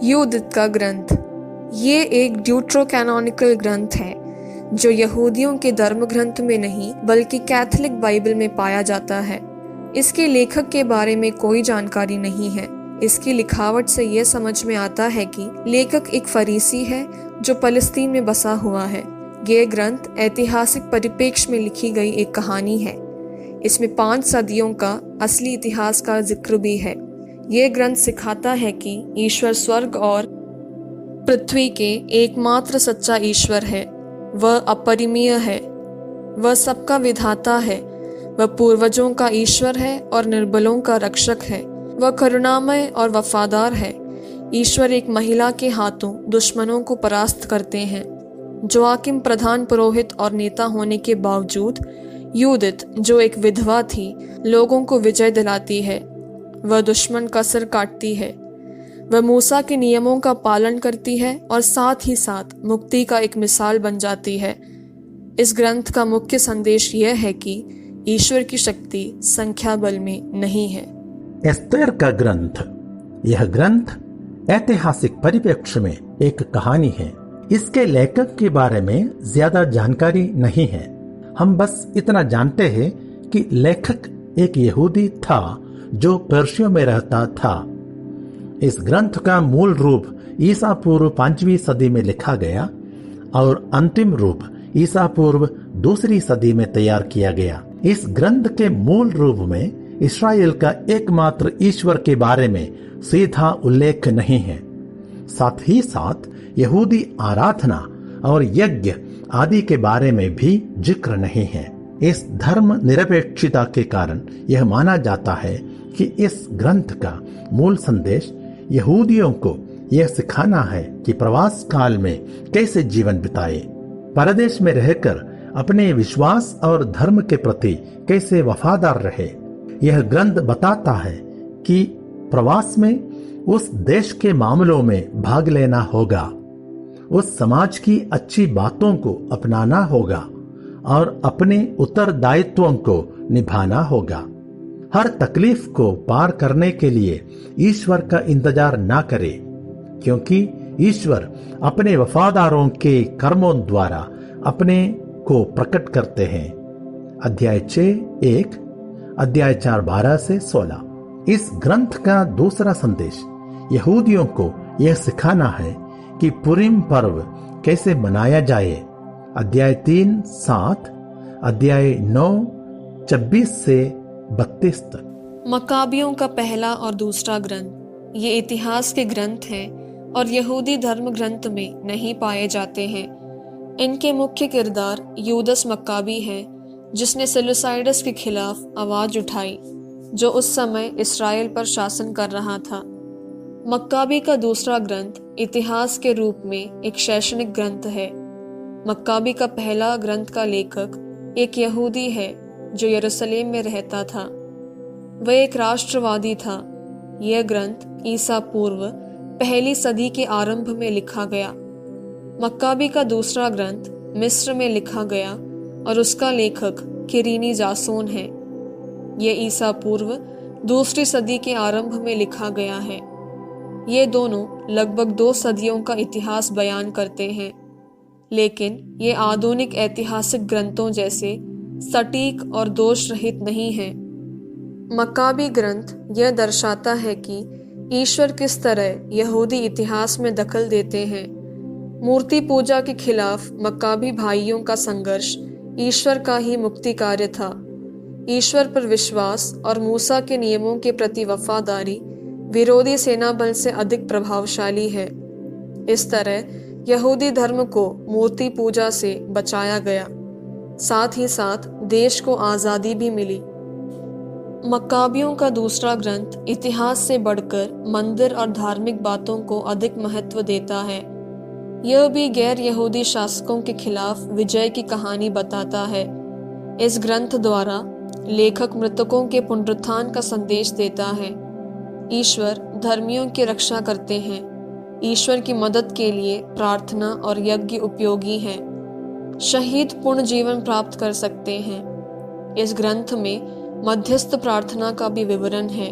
यूदित का ग्रंथ ये एक ड्यूट्रोकैनोनिकल ग्रंथ है जो यहूदियों के धर्म ग्रंथ में नहीं बल्कि कैथोलिक बाइबल में पाया जाता है। इसके लेखक के बारे में कोई जानकारी नहीं है। इसकी लिखावट से यह समझ में आता है कि लेखक एक फरीसी है जो फलस्तीन में बसा हुआ है। यह ग्रंथ ऐतिहासिक परिप्रेक्ष्य में लिखी गई एक कहानी है। इसमें 5 सदियों का असली इतिहास का जिक्र भी है। यह ग्रंथ सिखाता है कि ईश्वर स्वर्ग और पृथ्वी के एकमात्र सच्चा ईश्वर है। वह अपरिमेय है। वह सबका विधाता है। वह पूर्वजों का ईश्वर है और निर्बलों का रक्षक है। वह करुणामय और वफादार है। ईश्वर एक महिला के हाथों दुश्मनों को परास्त करते हैं। जोआकिम प्रधान पुरोहित और नेता होने के बावजूद यूदित, जो एक विधवा थी, लोगों को विजय दिलाती है। वह दुश्मन का सिर काटती है। वह मूसा के नियमों का पालन करती है और साथ ही साथ मुक्ति का एक मिसाल बन जाती है। इस ग्रंथ का मुख्य संदेश यह है कि ईश्वर की शक्ति संख्या बल में नहीं है। एस्तेर का ग्रंथ यह ग्रंथ ऐतिहासिक परिप्रेक्ष्य में एक कहानी है। इसके लेखक के बारे में ज्यादा जानकारी नहीं है। हम बस इतना जानते हैं कि लेखक एक यहूदी था जो पर्शिया में रहता था। इस ग्रंथ का मूल रूप ईसा पूर्व 5वीं सदी में लिखा गया और अंतिम रूप ईसा पूर्व 2री सदी में तैयार किया गया। इस ग्रंथ के मूल रूप में इस्राएल का एकमात्र ईश्वर के बारे में सीधा उल्लेख नहीं है। साथ ही साथ यहूदी आराधना और यज्ञ आदि के बारे में भी जिक्र नहीं है। इस धर्म निरपेक्षता के कारण यह माना जाता है कि इस ग्रंथ का मूल संदेश यहूदियों को यह सिखाना है कि प्रवास काल में कैसे जीवन बिताए, परदेश में रहकर अपने विश्वास और धर्म के प्रति कैसे वफादार रहे। यह ग्रंथ बताता है कि प्रवास में उस देश के मामलों में भाग लेना होगा, उस समाज की अच्छी बातों को अपनाना होगा और अपने उत्तरदायित्वों को निभाना होगा। हर तकलीफ को पार करने के लिए ईश्वर का इंतजार ना करे, क्योंकि ईश्वर अपने वफादारों के कर्मों द्वारा अपने को प्रकट करते हैं। अध्याय 6:1, अध्याय 4:12 से 16। इस ग्रंथ का दूसरा संदेश यहूदियों को यह सिखाना है कि पुरीम पर्व कैसे मनाया जाए। अध्याय 3:7, अध्याय 9:26 से 32 तक। मकाबियों का पहला और दूसरा ग्रंथ ये इतिहास के ग्रंथ हैं और यहूदी धर्म ग्रंथ में नहीं पाए जाते हैं। इनके मुख्य किरदार यूदस मक्काबी है, जिसने सेलूसाइडस के खिलाफ आवाज उठाई, जो उस समय इसराइल पर शासन कर रहा था। मक्काबी का दूसरा ग्रंथ इतिहास के रूप में एक शैक्षणिक ग्रंथ है। मक्काबी का पहला ग्रंथ का लेखक एक यहूदी है जो यरूशलेम में रहता था। वह एक राष्ट्रवादी था। यह ग्रंथ ईसा पूर्व पहली सदी के आरंभ में लिखा गया। मक्काबी का दूसरा ग्रंथ मिस्र में लिखा गया और उसका लेखक किरीनी जासून है। ये ईसा पूर्व दूसरी सदी के आरंभ में लिखा गया है। ये दोनों लगभग 2 सदियों का इतिहास बयान करते हैं, लेकिन ये आधुनिक ऐतिहासिक ग्रंथों जैसे सटीक और दोष रहित नहीं है। मक्काबी ग्रंथ यह दर्शाता है कि ईश्वर किस तरह यहूदी इतिहास में दखल देते हैं। मूर्ति पूजा के खिलाफ मक्काबी भाइयों का संघर्ष ईश्वर का ही मुक्ति कार्य था। ईश्वर पर विश्वास और मूसा के नियमों के प्रति वफादारी विरोधी सेना बल से अधिक प्रभावशाली है। इस तरह यहूदी धर्म को मूर्ति पूजा से बचाया गया, साथ ही साथ देश को आज़ादी भी मिली। मक्काबियों का दूसरा ग्रंथ इतिहास से बढ़कर मंदिर और धार्मिक बातों को अधिक महत्व देता है। यह भी गैर यहूदी शासकों के खिलाफ विजय की कहानी बताता है। इस ग्रंथ द्वारा लेखक मृतकों के पुनरुत्थान का संदेश देता है। ईश्वर धर्मियों की रक्षा करते हैं। ईश्वर की मदद के लिए प्रार्थना और यज्ञ उपयोगी हैं। शहीद पूर्ण जीवन प्राप्त कर सकते हैं। इस ग्रंथ में मध्यस्थ प्रार्थना का भी विवरण है।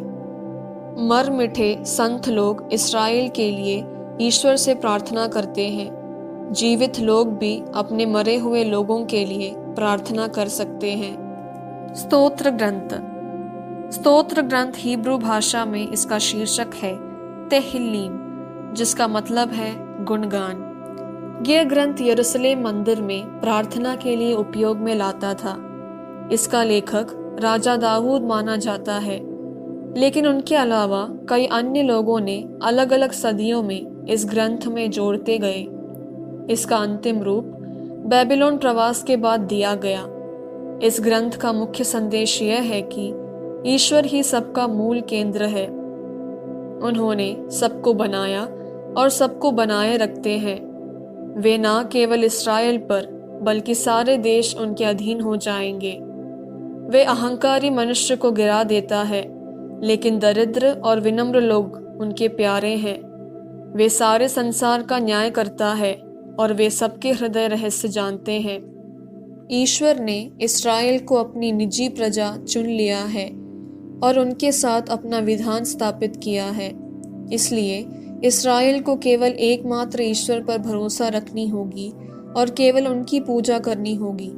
मर मिठे संत लोग इस्राएल के लिए ईश्वर से प्रार्थना करते हैं। जीवित लोग भी अपने मरे हुए लोगों के लिए प्रार्थना कर सकते हैं। स्तोत्र ग्रंथ। स्तोत्र ग्रंथ हिब्रू भाषा में इसका शीर्षक है तेहिल्लीम, जिसका मतलब है गुणगान। यह ग्रंथ यरूशलेम मंदिर में प्रार्थना के लिए उपयोग में लाता था। इसका लेखक राजा दाऊद माना जाता है, लेकिन उनके अलावा कई अन्य लोगों ने अलग अलग सदियों में इस ग्रंथ में जोड़ते गए। इसका अंतिम रूप बेबीलोन प्रवास के बाद दिया गया। इस ग्रंथ का मुख्य संदेश यह है कि ईश्वर ही सबका मूल केंद्र है। उन्होंने सबको बनाया और सबको बनाए रखते हैं। वे ना केवल इस्राएल पर बल्कि सारे देश उनके अधीन हो जाएंगे। वे अहंकारी मनुष्य को गिरा देता है, लेकिन दरिद्र और विनम्र लोग उनके प्यारे हैं। वे सारे संसार का न्याय करता है और वे सबके हृदय रहस्य जानते हैं। ईश्वर ने इस्राएल को अपनी निजी प्रजा चुन लिया है और उनके साथ अपना विधान स्थापित किया है। इसलिए इस्राएल को केवल एकमात्र ईश्वर पर भरोसा रखनी होगी और केवल उनकी पूजा करनी होगी।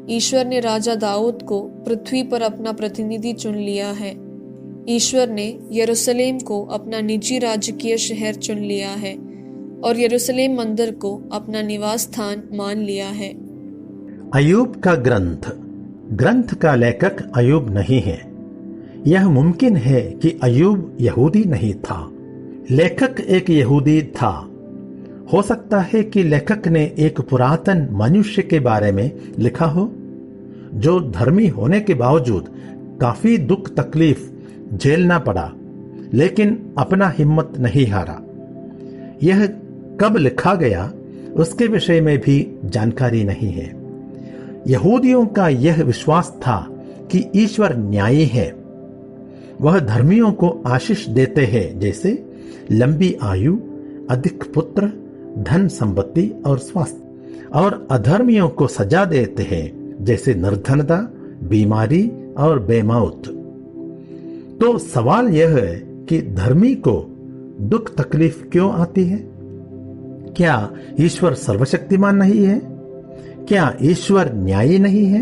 ईश्वर ने राजा दाऊद को पृथ्वी पर अपना प्रतिनिधि चुन लिया है। ईश्वर ने यरूशलेम को अपना निजी राजकीय शहर चुन लिया है और यरूशलेम मंदिर को अपना निवास स्थान मान लिया है। अय्यूब का ग्रंथ का लेखक अय्यूब नहीं है। यह मुमकिन है कि अय्यूब यहूदी नहीं था। लेखक एक यहूदी था। हो सकता है कि लेखक ने एक पुरातन मनुष्य के बारे में लिखा हो, जो धर्मी होने के बावजूद काफी दुख तकलीफ झेलना पड़ा, लेकिन अपना हिम्मत नहीं हारा। यह कब लिखा गया उसके विषय में भी जानकारी नहीं है। यहूदियों का यह विश्वास था कि ईश्वर न्यायी है। वह धर्मियों को आशीष देते हैं, जैसे लंबी आयु, अधिक पुत्र, धन संपत्ति और स्वास्थ्य, और अधर्मियों को सजा देते हैं, जैसे निर्धनता, बीमारी और बेमौत। तो सवाल यह है कि धर्मी को दुख तकलीफ क्यों आती है? क्या ईश्वर सर्वशक्तिमान नहीं है? क्या ईश्वर न्यायी नहीं है?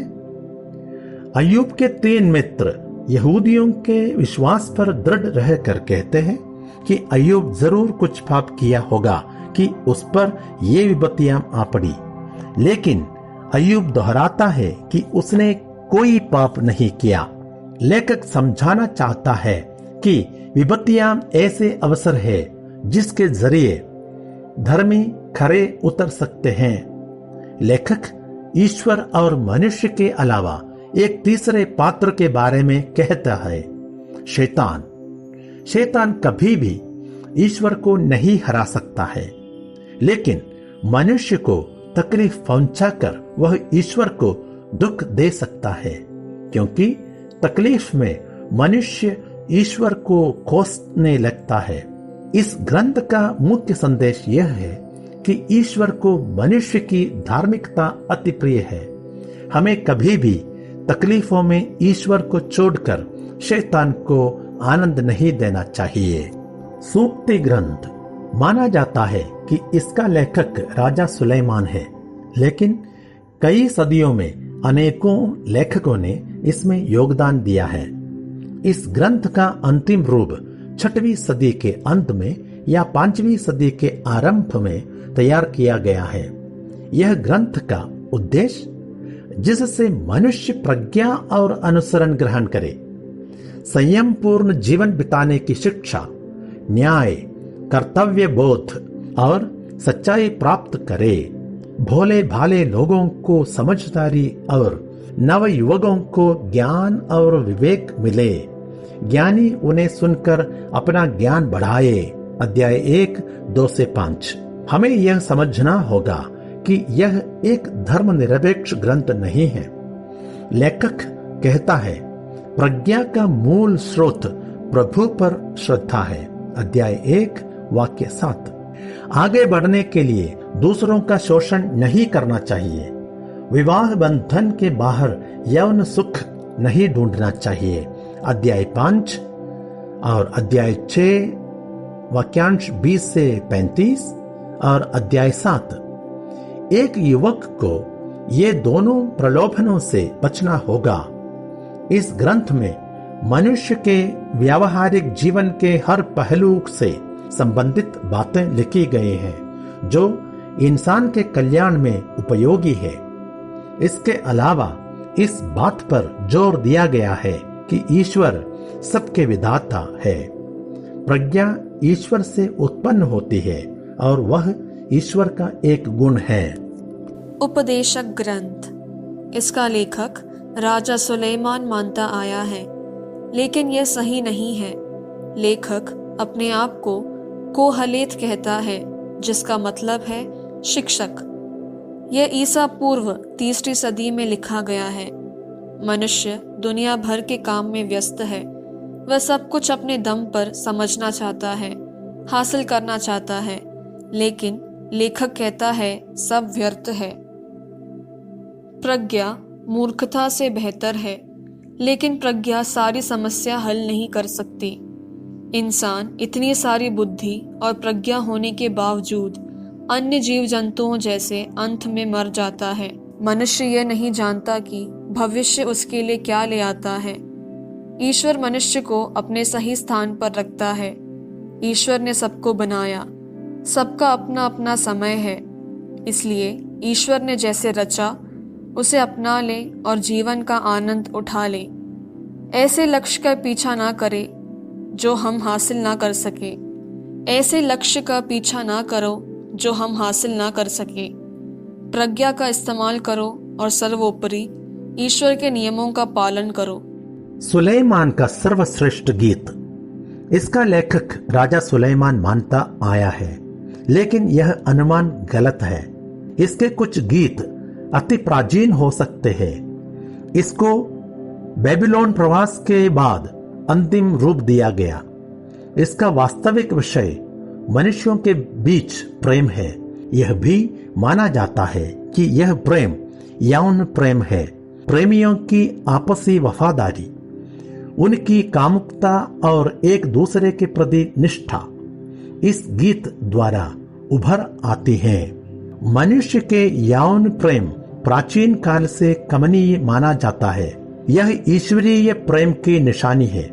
अय्यूब के 3 मित्र यहूदियों के विश्वास पर दृढ़ रहकर कहते हैं कि अय्यूब जरूर कुछ पाप किया होगा कि उस पर ये विपत्तियां आ पड़ी। लेकिन अय्यूब दोहराता है कि उसने कोई पाप नहीं किया। लेखक समझाना चाहता है कि विपत्तियां ऐसे अवसर है जिसके जरिए धर्मी खरे उतर सकते हैं। लेखक ईश्वर और मनुष्य के अलावा एक तीसरे पात्र के बारे में कहता है, शैतान। शैतान कभी भी ईश्वर को नहीं हरा सकता है, लेकिन मनुष्य को तकलीफ पहुंचाकर वह ईश्वर को दुख दे सकता है, क्योंकि तकलीफ में मनुष्य ईश्वर को कोसने लगता है। इस ग्रंथ का मुख्य संदेश यह है कि ईश्वर को मनुष्य की धार्मिकता अति प्रिय है। हमें कभी भी तकलीफों में ईश्वर को छोड़कर शैतान को आनंद नहीं देना चाहिए। सूक्ति ग्रंथ माना जाता है कि इसका लेखक राजा सुलेमान है, लेकिन कई सदियों में अनेकों लेखकों ने इसमें योगदान दिया है। इस ग्रंथ का अंतिम रूप 6वीं सदी के अंत में या 5वीं सदी के आरंभ में तैयार किया गया है। यह ग्रंथ का उद्देश्य जिससे मनुष्य प्रज्ञा और अनुसरण ग्रहण करे, संयम पूर्ण जीवन बिताने की शिक्षा, न्याय, कर्तव्य बोध और सच्चाई प्राप्त करे, भोले भाले लोगों को समझदारी और नव युवकों को ज्ञान और विवेक मिले, ज्ञानी उन्हें सुनकर अपना ज्ञान बढ़ाए। अध्याय 1:2-5। हमें यह समझना होगा कि यह एक धर्मनिरपेक्ष ग्रंथ नहीं है। लेखक कहता है, प्रज्ञा का मूल स्रोत प्रभु पर श्रद्धा है। अध्याय 1:7। आगे बढ़ने के लिए दूसरों का शोषण नहीं करना चाहिए। विवाह बंधन के बाहर यौन सुख नहीं ढूंढना चाहिए। अध्याय 5 और अध्याय 6 वाक्यांश 20-35 और अध्याय 7। एक युवक को ये दोनों प्रलोभनों से बचना होगा। इस ग्रंथ में मनुष्य के व्यावहारिक जीवन के हर पहलू से संबंधित बातें लिखी गई हैं, जो इंसान के कल्याण में उपयोगी है। इसके अलावा इस बात पर जोर दिया गया है कि ईश्वर सबके विधाता है। प्रज्ञा ईश्वर से उत्पन्न होती है और वह ईश्वर का एक गुण है। उपदेशक ग्रंथ, इसका लेखक राजा सुलेमान मानता आया है, लेकिन यह सही नहीं है। लेखक अपने आप को कोहलेत कहता है, जिसका मतलब है शिक्षक। यह ईसा पूर्व 3री सदी में लिखा गया है। मनुष्य दुनिया भर के काम में व्यस्त है। वह सब कुछ अपने दम पर समझना चाहता है, हासिल करना चाहता है, लेकिन लेखक कहता है सब व्यर्थ है। प्रज्ञा मूर्खता से बेहतर है, लेकिन प्रज्ञा सारी समस्या हल नहीं कर सकती। इंसान इतनी सारी बुद्धि और प्रज्ञा होने के बावजूद अन्य जीव जंतुओं जैसे अंत में मर जाता है। मनुष्य यह नहीं जानता कि भविष्य उसके लिए क्या ले आता है। ईश्वर मनुष्य को अपने सही स्थान पर रखता है। ईश्वर ने सबको बनाया, सबका अपना अपना समय है। इसलिए ईश्वर ने जैसे रचा उसे अपना ले और जीवन का आनंद उठा ले। ऐसे लक्ष्य का पीछा ना करे जो हम हासिल ना कर सके। ऐसे लक्ष्य का पीछा ना करो जो हम हासिल ना कर सके। प्रज्ञा का इस्तेमाल करो और सर्वोपरि ईश्वर के नियमों का पालन करो। सुलेमान का सर्वश्रेष्ठ गीत, इसका लेखक राजा सुलेमान मानता आया है, लेकिन यह अनुमान गलत है। इसके कुछ गीत अति प्राचीन हो सकते हैं। इसको बेबीलोन प्रवास के बाद अंतिम रूप दिया गया। इसका वास्तविक विषय मनुष्यों के बीच प्रेम है। यह भी माना जाता है कि यह प्रेम यौन प्रेम है। प्रेमियों की आपसी वफादारी, उनकी कामुकता और एक दूसरे के प्रति निष्ठा इस गीत द्वारा उभर आती है। मनुष्य के यौन प्रेम प्राचीन काल से कमनीय माना जाता है। यह ईश्वरीय प्रेम की निशानी है।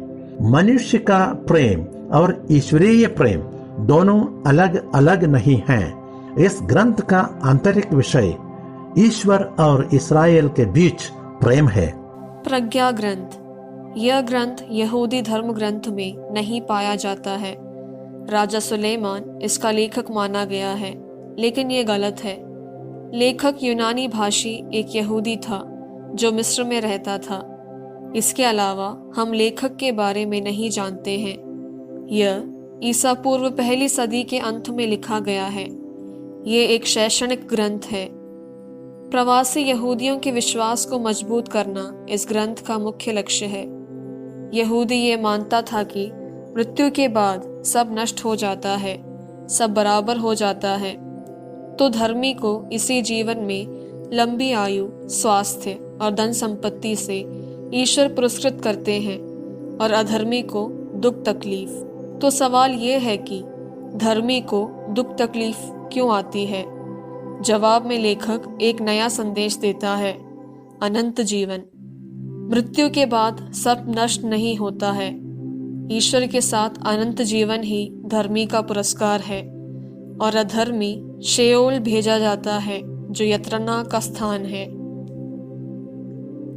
मनुष्य का प्रेम और ईश्वरीय प्रेम दोनों अलग अलग नहीं हैं। इस ग्रंथ का आंतरिक विषय ईश्वर और इस्राएल के बीच प्रेम है। प्रज्ञा ग्रंथ, यह ग्रंथ यहूदी धर्म ग्रंथ में नहीं पाया जाता है। राजा सुलेमान इसका लेखक माना गया है, लेकिन यह गलत है। लेखक यूनानी भाषी एक यहूदी था जो मिस्र में रहता था। इसके अलावा हम लेखक के बारे में नहीं जानते हैं। यह ईसा पूर्व 1ली सदी के अंत में लिखा गया है। यह एक शैक्षणिक ग्रंथ है। प्रवासी यहूदियों के विश्वास को मजबूत करना इस ग्रंथ का मुख्य लक्ष्य है। यहूदी ये मानता था कि मृत्यु के बाद सब नष्ट हो जाता है, सब बराबर हो जाता है, तो धर्मी को इसी जीवन में लंबी आयु, स्वास्थ्य और धन संपत्ति से ईश्वर पुरस्कृत करते हैं और अधर्मी को दुख तकलीफ। तो सवाल ये है कि धर्मी को दुख तकलीफ क्यों आती है? जवाब में लेखक एक नया संदेश देता है, अनंत जीवन। मृत्यु के बाद सब नष्ट नहीं होता है। ईश्वर के साथ अनंत जीवन ही धर्मी का पुरस्कार है और अधर्मी शेओल भेजा जाता है, जो यत्रना का स्थान है।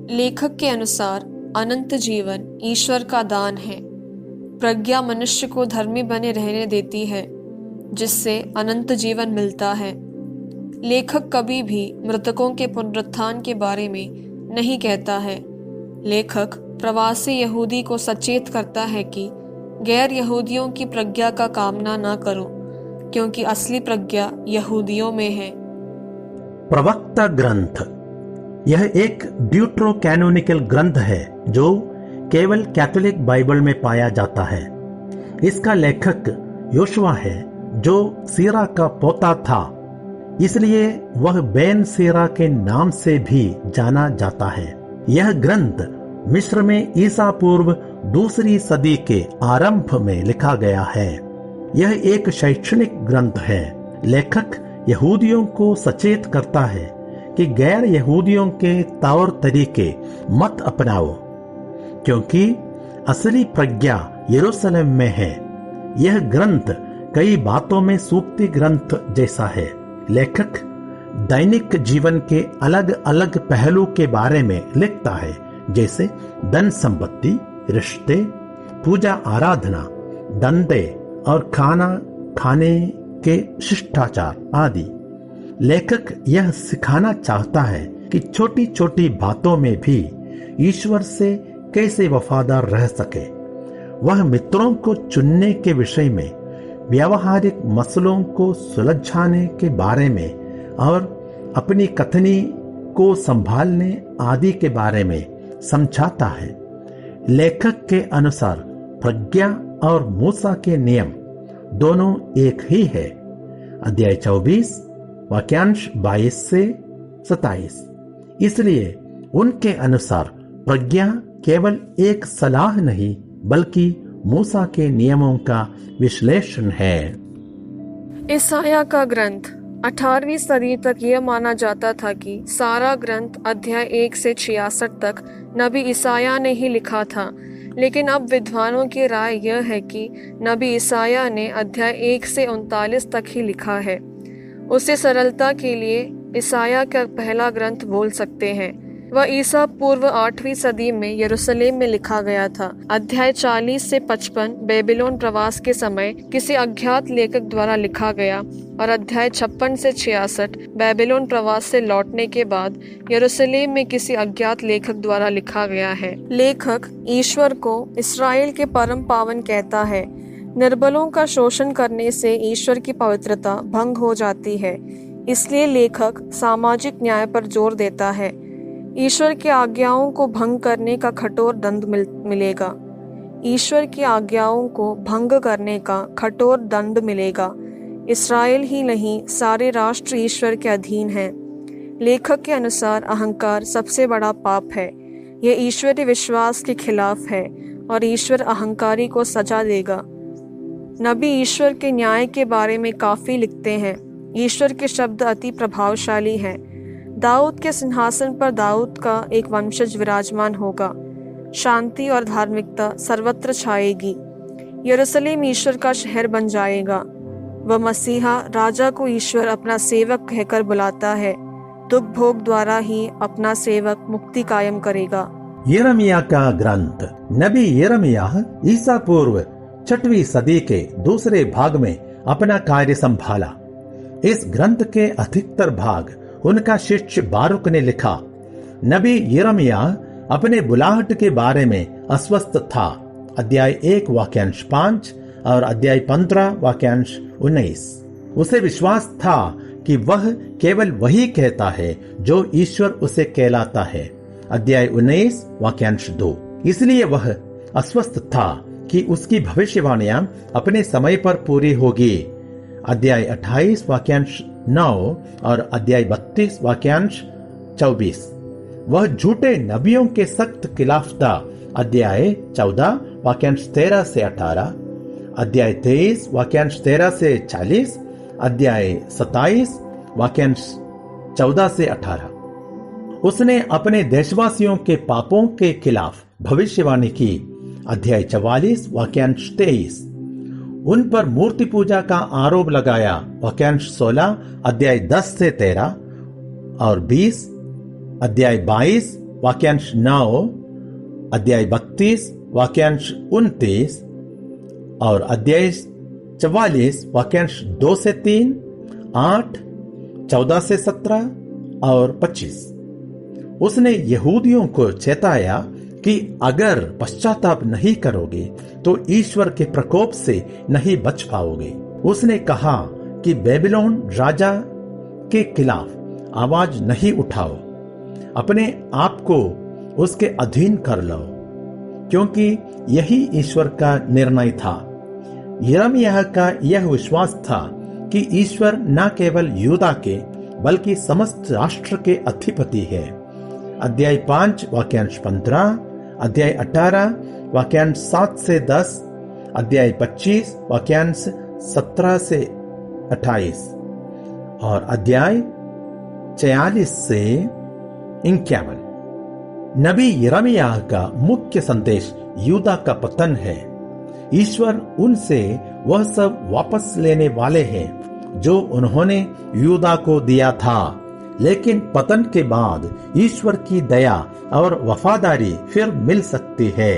लेखक के अनुसार अनंत जीवन ईश्वर का दान है। प्रज्ञा मनुष्य को धर्मी बने रहने देती है, जिससे अनंत जीवन मिलता है। लेखक कभी भी मृतकों के पुनरुत्थान के बारे में नहीं कहता है। लेखक प्रवासी यहूदी को सचेत करता है कि गैर यहूदियों की प्रज्ञा का कामना न करो, क्योंकि असली प्रज्ञा यहूदियों में है। प्रवक्ता ग्रंथ यह एक ड्यूट्रोकैनोनिकल ग्रंथ है जो केवल कैथोलिक बाइबल में पाया जाता है। इसका लेखक योशुआ है, जो सीरा का पोता था, इसलिए वह बेन सीरा के नाम से भी जाना जाता है। यह ग्रंथ मिस्र में ईसा पूर्व 2री सदी के आरंभ में लिखा गया है। यह एक शैक्षणिक ग्रंथ है। लेखक यहूदियों को सचेत करता है कि गैर यहूदियों के तौर तरीके मत अपनाओ, क्योंकि असली प्रज्ञा यरूशलेम में है। यह ग्रंथ कई बातों में सूक्ति ग्रंथ जैसा है। लेखक दैनिक जीवन के अलग अलग पहलू के बारे में लिखता है, जैसे धन संपत्ति, रिश्ते, पूजा आराधना, धंधे और खाना खाने के शिष्टाचार आदि। लेखक यह सिखाना चाहता है कि छोटी छोटी बातों में भी ईश्वर से कैसे वफादार रह सके। वह मित्रों को चुनने के विषय में, व्यावहारिक मसलों को सुलझाने के बारे में और अपनी कथनी को संभालने आदि के बारे में समझाता है। लेखक के अनुसार प्रज्ञा और मूसा के नियम दोनों एक ही है। अध्याय 24 वाक्यांश 22 से 27। इसलिए उनके अनुसार प्रज्ञा केवल एक सलाह नहीं, बल्कि मूसा के नियमों का विश्लेषण है। ईसाया का ग्रंथ 18वीं सदी तक यह माना जाता था कि सारा ग्रंथ अध्याय 1 से 66 तक नबी ईसाया ने ही लिखा था, लेकिन अब विद्वानों की राय यह है कि नबी ईसाया ने अध्याय 1 से 39 तक ही लिखा है। उसे सरलता के लिए ईसाया का पहला ग्रंथ बोल सकते हैं। वह ईसा पूर्व 8वीं सदी में यरूशलेम में लिखा गया था। अध्याय 40 से 55 बेबीलोन प्रवास के समय किसी अज्ञात लेखक द्वारा लिखा गया और अध्याय 56 से 66 बेबीलोन प्रवास से लौटने के बाद यरूशलेम में किसी अज्ञात लेखक द्वारा लिखा गया है। लेखक ईश्वर को इस्राएल के परम पावन कहता है। निर्बलों का शोषण करने से ईश्वर की पवित्रता भंग हो जाती है, इसलिए लेखक सामाजिक न्याय पर जोर देता है। ईश्वर की आज्ञाओं को भंग करने का कठोर दंड मिलेगा। ईश्वर की आज्ञाओं को भंग करने का कठोर दंड मिलेगा। इस्राएल ही नहीं, सारे राष्ट्र ईश्वर के अधीन हैं। लेखक के अनुसार अहंकार सबसे बड़ा पाप है। यह ईश्वरीय विश्वास के खिलाफ है और ईश्वर अहंकारी को सजा देगा। नबी ईश्वर के न्याय के बारे में काफी लिखते हैं। ईश्वर के शब्द अति प्रभावशाली हैं। दाऊद के सिंहासन पर दाऊद का एक वंशज विराजमान होगा। शांति और धार्मिकता सर्वत्र छाएगी। यरूशलेम ईश्वर का शहर बन जाएगा। वह मसीहा राजा को ईश्वर अपना सेवक कहकर बुलाता है। दुख भोग द्वारा ही अपना सेवक मुक्ति कायम करेगा। यिर्मयाह का ग्रंथ। नबी यिर्मयाह ईसा पूर्व 6वीं सदी के दूसरे भाग में अपना कार्य संभाला। इस ग्रंथ के अधिकतर भाग उनका शिष्य बारूक ने लिखा। नबी यिर्मयाह अपने बुलाहट के बारे में अस्वस्थ था। अध्याय 1 वाक्यांश 5 और अध्याय 15 वाक्यांश 19। उसे विश्वास था कि वह केवल वही कहता है जो ईश्वर उसे कहलाता है। अध्याय 19 वाक्यांश 2। इसलिए वह अस्वस्थ था, कि उसकी भविष्यवाणियां अपने समय पर पूरी होगी। अध्याय 28 वाक्यांश 9 और अध्याय 32 वाक्यांश 24। वह झूठे नबियों के सख्त खिलाफ था। अध्याय 14 वाक्यांश 13 से 18, अध्याय 23 वाक्यांश 13 से 40, अध्याय 27 वाक्यांश 14 से 18। उसने अपने देशवासियों के पापों के खिलाफ भविष्यवाणी की। अध्याय 44 वाक्यांश 23। उन पर मूर्ति पूजा का आरोप लगाया। वाक्यांश 16 अध्याय 10 से 13 और 20, अध्याय 22 वाक्यांश 9, अध्याय 32 वाक्यांश 29 और अध्याय 44 वाक्यांश 2 से 3, 8, 14 से 17 और 25। उसने यहूदियों को चेताया कि अगर पश्चाताप नहीं करोगे तो ईश्वर के प्रकोप से नहीं बच पाओगे। उसने कहा कि बेबीलोन राजा के खिलाफ आवाज नहीं उठाओ, अपने आप को उसके अधीन कर लो, क्योंकि यही ईश्वर का निर्णय था। यिर्मयाह का यह विश्वास था कि ईश्वर न केवल यूदा के बल्कि समस्त राष्ट्र के अधिपति है। अध्याय 5 वाक्यांश 15, अध्याय 18 वाक्यांश 7 से 10, अध्याय 25 वाक्यांश 17 से 28 और अध्याय 46 से 51। नबी यिर्मयाह का मुख्य संदेश यूदा का पतन है। ईश्वर उनसे वह सब वापस लेने वाले हैं जो उन्होंने यूदा को दिया था, लेकिन पतन के बाद ईश्वर की दया और वफादारी फिर मिल सकती है।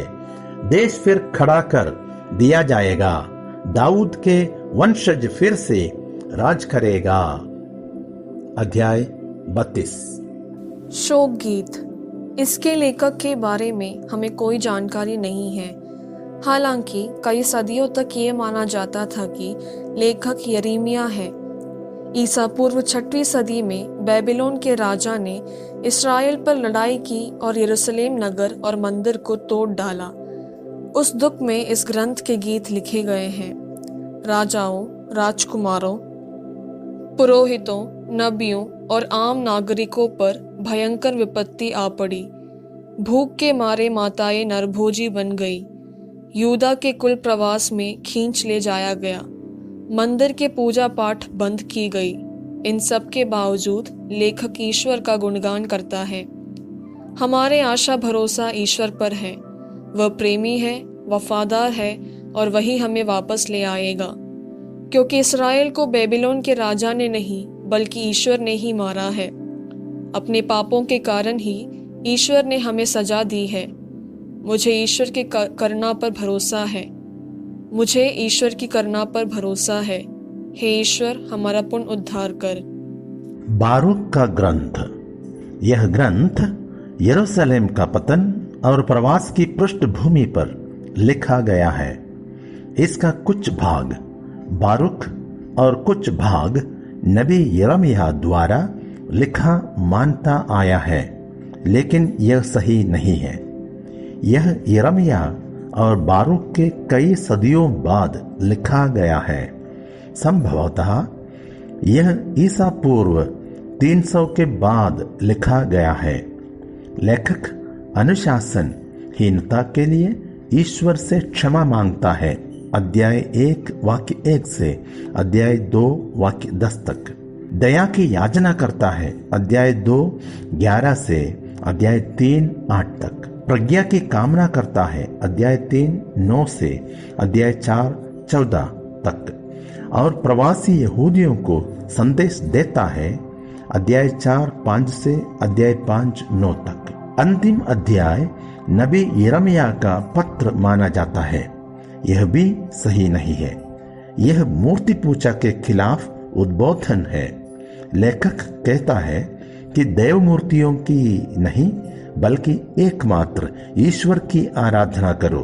देश फिर खड़ा कर दिया जाएगा। दाऊद के वंशज फिर से राज करेगा। अध्याय 32। शोक गीत। इसके लेखक के बारे में हमें कोई जानकारी नहीं है। हालांकि कई सदियों तक ये माना जाता था कि लेखक यिर्मयाह है। ईसा पूर्व 6वीं सदी में बेबीलोन के राजा ने इस्राएल पर लड़ाई की और यरूशलेम नगर और मंदिर को तोड़ डाला। उस दुख में इस ग्रंथ के गीत लिखे गए हैं। राजाओं, राजकुमारों, पुरोहितों, नबियों और आम नागरिकों पर भयंकर विपत्ति आ पड़ी। भूख के मारे माताएं नरभोजी बन गई। यूदा के कुल प्रवास में खींच ले जाया गया। मंदिर के पूजा पाठ बंद की गई। इन सब के बावजूद लेखक ईश्वर का गुणगान करता है। हमारे आशा भरोसा ईश्वर पर है। वह प्रेमी है, वफादार है और वही हमें वापस ले आएगा, क्योंकि इस्राएल को बेबीलोन के राजा ने नहीं बल्कि ईश्वर ने ही मारा है। अपने पापों के कारण ही ईश्वर ने हमें सजा दी है। मुझे ईश्वर के करना पर भरोसा है। मुझे ईश्वर की करना पर भरोसा है। हे ईश्वर, हमारा पुण्य उद्धार कर। बारूक का ग्रंथ। यह ग्रंथ यरूशलेम का पतन और प्रवास की पृष्ठभूमि पर लिखा गया है। इसका कुछ भाग बारूक और कुछ भाग नबी यिर्मयाह द्वारा लिखा मानता आया है, लेकिन यह सही नहीं है। यह यिर्मयाह और बारूक के कई सदियों बाद लिखा गया है। संभवतः यह ईसा पूर्व 300 के बाद लिखा गया है। लेखक अनुशासनहीनता के लिए ईश्वर से क्षमा मांगता है। अध्याय 1 वाक्य 1 से अध्याय 2 वाक्य 10 तक दया की याचना करता है। अध्याय 2 11 से अध्याय 3 8 तक प्रज्ञा की कामना करता है। अध्याय 3 9 से अध्याय 4 14 तक और प्रवासी यहूदियों को संदेश देता है। अध्याय 4 5 से अध्याय 5 9 तक। अंतिम अध्याय नबी यिर्मयाह का पत्र माना जाता है। यह भी सही नहीं है। यह मूर्ति पूजा के खिलाफ उद्बोधन है। लेखक कहता है कि देव मूर्तियों की नहीं बल्कि एकमात्र ईश्वर की आराधना करो।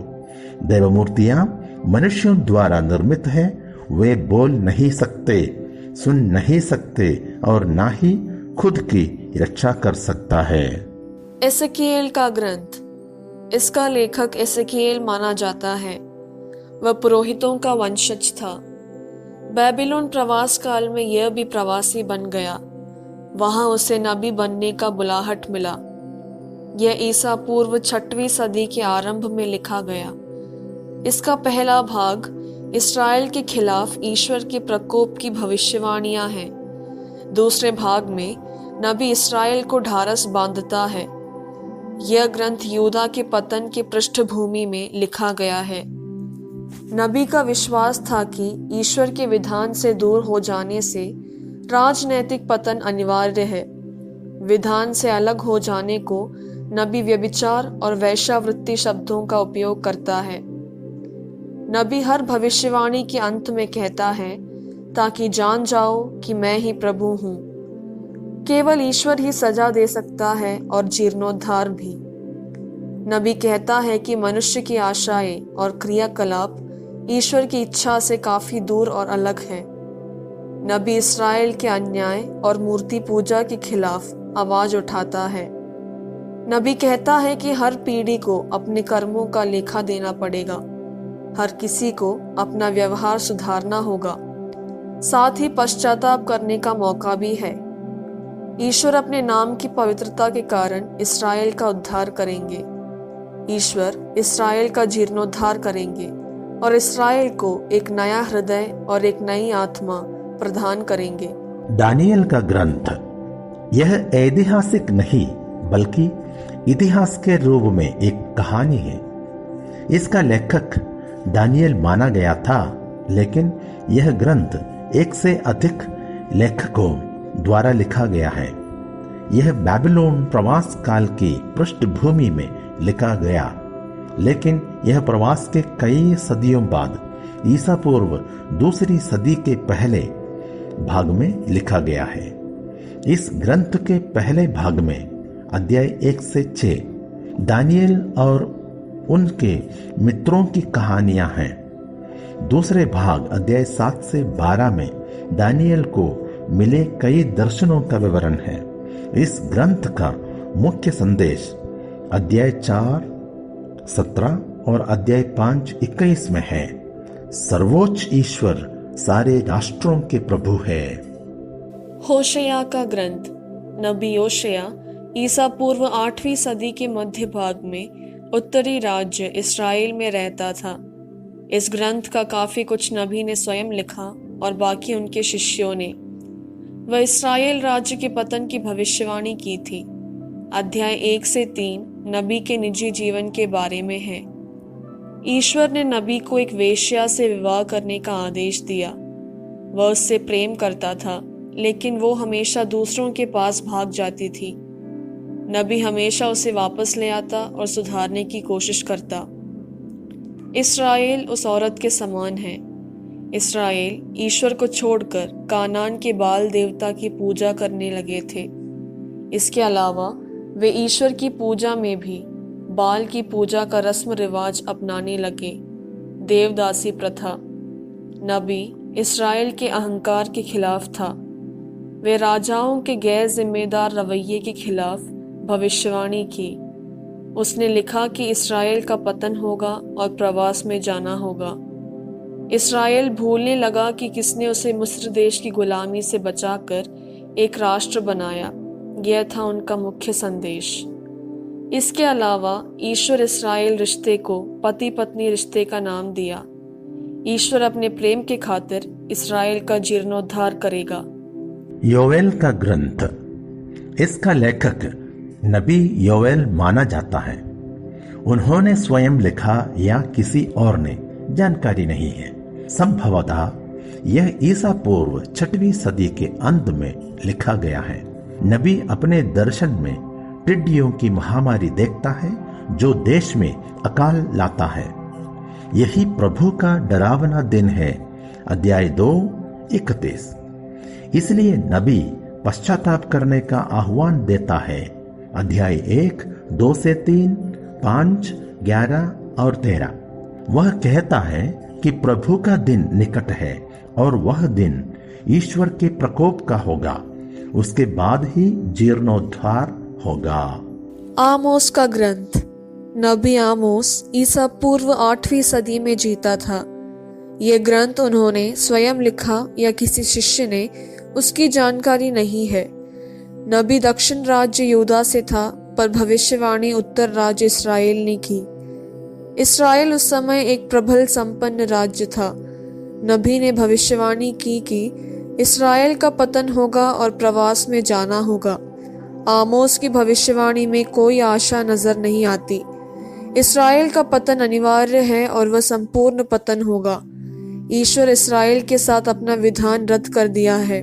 देव मूर्तियां मनुष्यों द्वारा निर्मित है। वे बोल नहीं सकते, सुन नहीं सकते और ना ही खुद की रक्षा कर सकता है। एसेकिएल का ग्रंथ। इसका लेखक एसेकिएल माना जाता है। वह पुरोहितों का वंशज था। बेबीलोन प्रवास काल में यह भी प्रवासी बन गया। वहां उसे नबी बनने का बुलाहट मिला। यह ईसा पूर्व 6वीं सदी के आरंभ में लिखा गया। इसका पहला भाग इस्राएल के खिलाफ ईश्वर के प्रकोप की भविष्यवाणियां हैं। दूसरे भाग में नबी इस्राएल को ढारस बांधता है। यह ग्रंथ यूदा के पतन के पृष्ठभूमि में लिखा गया है। नबी का विश्वास था कि ईश्वर के विधान से दूर हो जाने से राजनैतिक पतन अनिवार्य है। विधान से अलग हो जाने को नबी व्यभिचार और वैश्यावृत्ति शब्दों का उपयोग करता है। नबी हर भविष्यवाणी के अंत में कहता है, ताकि जान जाओ कि मैं ही प्रभु हूं। केवल ईश्वर ही सजा दे सकता है और जीर्णोद्धार भी। नबी कहता है कि मनुष्य की आशाएं और क्रियाकलाप ईश्वर की इच्छा से काफी दूर और अलग है। नबी इस्राएल के अन्याय और मूर्ति पूजा के खिलाफ आवाज उठाता है। नबी कहता है कि हर पीढ़ी को अपने कर्मों का लेखा देना पड़ेगा। हर किसी को अपना व्यवहार सुधारना होगा। साथ ही पश्चाताप करने का मौका भी है। ईश्वर अपने नाम की पवित्रता के कारण इस्राएल का उद्धार करेंगे। ईश्वर इस्राएल का जीर्णोद्धार करेंगे और इस्राएल को एक नया हृदय और एक नई आत्मा प्रदान करेंगे। दानियल का ग्रंथ यह ऐतिहासिक नहीं बल्कि इतिहास के रूप में एक कहानी है। इसका लेखक दानियल माना गया था, लेकिन यह ग्रंथ एक से अधिक लेखकों द्वारा लिखा गया है। यह बेबीलोन प्रवास काल की पृष्ठभूमि में लिखा गया, लेकिन यह प्रवास के कई सदियों बाद ईसा पूर्व 2री सदी के पहले भाग में लिखा गया है। इस ग्रंथ के पहले भाग में अध्याय 1 से 6 दानियल और उनके मित्रों की कहानियां हैं। दूसरे भाग अध्याय 7 से 12 में दानियल को मिले कई दर्शनों का विवरण है। इस ग्रंथ का मुख्य संदेश अध्याय 4, 17 और अध्याय 5, 21 में है। सर्वोच्च ईश्वर सारे राष्ट्रों के प्रभु है। होशया का ग्रंथ। नबी योशया ईसा पूर्व 8वीं सदी के मध्य भाग में उत्तरी राज्य इस्राएल में रहता था। इस ग्रंथ का काफी कुछ नबी ने स्वयं लिखा और बाकी उनके शिष्यों ने। वह इस्राएल राज्य के पतन की भविष्यवाणी की थी। अध्याय 1 से 3 नबी के निजी जीवन के बारे में है। ईश्वर ने नबी को एक वेश्या से विवाह करने का आदेश दिया। वह उससे प्रेम करता था, लेकिन वो हमेशा दूसरों के पास भाग जाती थी। नबी हमेशा उसे वापस ले आता और सुधारने की कोशिश करता। इस्राएल उस औरत के समान है। इस्राएल ईश्वर को छोड़कर कानान के बाल देवता की पूजा करने लगे थे। इसके अलावा वे ईश्वर की पूजा में भी बाल की पूजा का रस्म रिवाज अपनाने लगे। देवदासी प्रथा। नबी इस्राएल के अहंकार के खिलाफ था। वे राजाओं के गैर जिम्मेदार रवैये के खिलाफ भविष्यवाणी की। उसने लिखा कि इस्राएल का पतन होगा और प्रवास में जाना होगा। इस्राएल भूलने लगा कि किसने उसे मिस्र देश की गुलामी से बचाकर एक राष्ट्र बनाया। यह था उनका मुख्य संदेश। इसके अलावा ईश्वर इस्राएल रिश्ते को पति पत्नी रिश्ते का नाम दिया। ईश्वर अपने प्रेम के खातिर इस्राएल का जीर्णोद्धार करेगा। योवेल का ग्रंथ। इसका लेखक नबी योवेल माना जाता है। उन्होंने स्वयं लिखा या किसी और ने, जानकारी नहीं है। संभवतः यह ईसा पूर्व 6वीं सदी के अंत में लिखा गया है। नबी अपने दर्शन में टिड्डियों की महामारी देखता है जो देश में अकाल लाता है। यही प्रभु का डरावना दिन है। अध्याय 2, 31। इसलिए नबी पश्चाताप करने का आह्वान देता है। अध्याय 1, 2 से 3, 5, 11 और 13। वह कहता है कि प्रभु का दिन निकट है और वह दिन ईश्वर के प्रकोप का होगा। उसके बाद ही जीर्णोद्धार होगा। आमोस का ग्रंथ। नबी आमोस ईसा पूर्व 8वीं सदी में जीता था। ये ग्रंथ उन्होंने स्वयं लिखा या किसी शिष्य ने, उसकी जानकारी नहीं है। नबी दक्षिण राज्य यहूदा से था, पर भविष्यवाणी उत्तर राज्य इस्राएल ने की। इस्राएल उस समय एक प्रबल संपन्न राज्य था। नबी ने भविष्यवाणी की कि इस्राएल का पतन होगा और प्रवास में जाना होगा। आमोस की भविष्यवाणी में कोई आशा नजर नहीं आती। इस्राएल का पतन अनिवार्य है और वह संपूर्ण पतन होगा। ईश्वर इस्राएल के साथ अपना विधान रद्द कर दिया है।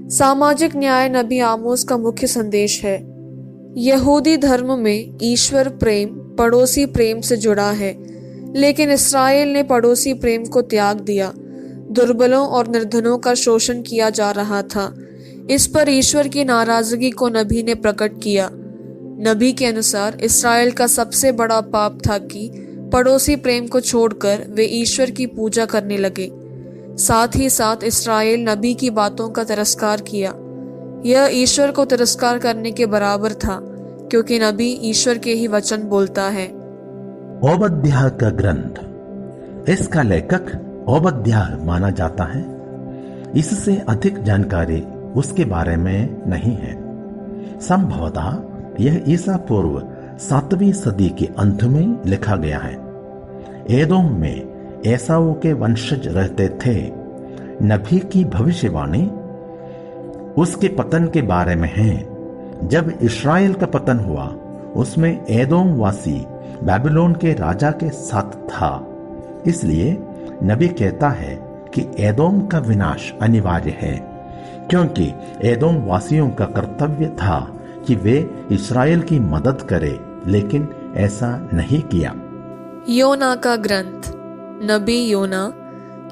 सामाजिक न्याय नबी आमोस का मुख्य संदेश है। यहूदी धर्म में ईश्वर प्रेम पड़ोसी प्रेम से जुड़ा है, लेकिन इस्राएल ने पड़ोसी प्रेम को त्याग दिया। दुर्बलों और निर्धनों का शोषण किया जा रहा था। इस पर ईश्वर की नाराजगी को नबी ने प्रकट किया। नबी के अनुसार इस्राएल का सबसे बड़ा पाप था कि पड़ोसी प्रेम को छोड़कर वे ईश्वर की पूजा करने लगे। साथ ही साथ इस्राएल नबी की बातों का तिरस्कार किया। यह ईश्वर को तिरस्कार करने के बराबर था, क्योंकि नबी ईश्वर के ही वचन बोलता है। ओबद्याह का ग्रंथ, इसका लेखक ओबद्याह माना जाता है। इससे अधिक जानकारी उसके बारे में नहीं है। संभवतः यह ईसा पूर्व 7वीं सदी के अंत में लिखा गया है। एदोम में एसाऊ के वंशज रहते थे। नबी की भविष्यवाणी उसके पतन के बारे में है। जब इस्राएल का पतन हुआ, उसमें एदोम वासी बेबीलोन के राजा के साथ था। इसलिए नबी कहता है कि एदोम का विनाश अनिवार्य है, क्योंकि एदोम वासियों का कर्तव्य था कि वे इस्राएल की मदद करें, लेकिन ऐसा नहीं किया। योना का ग्रंथ, नबी योना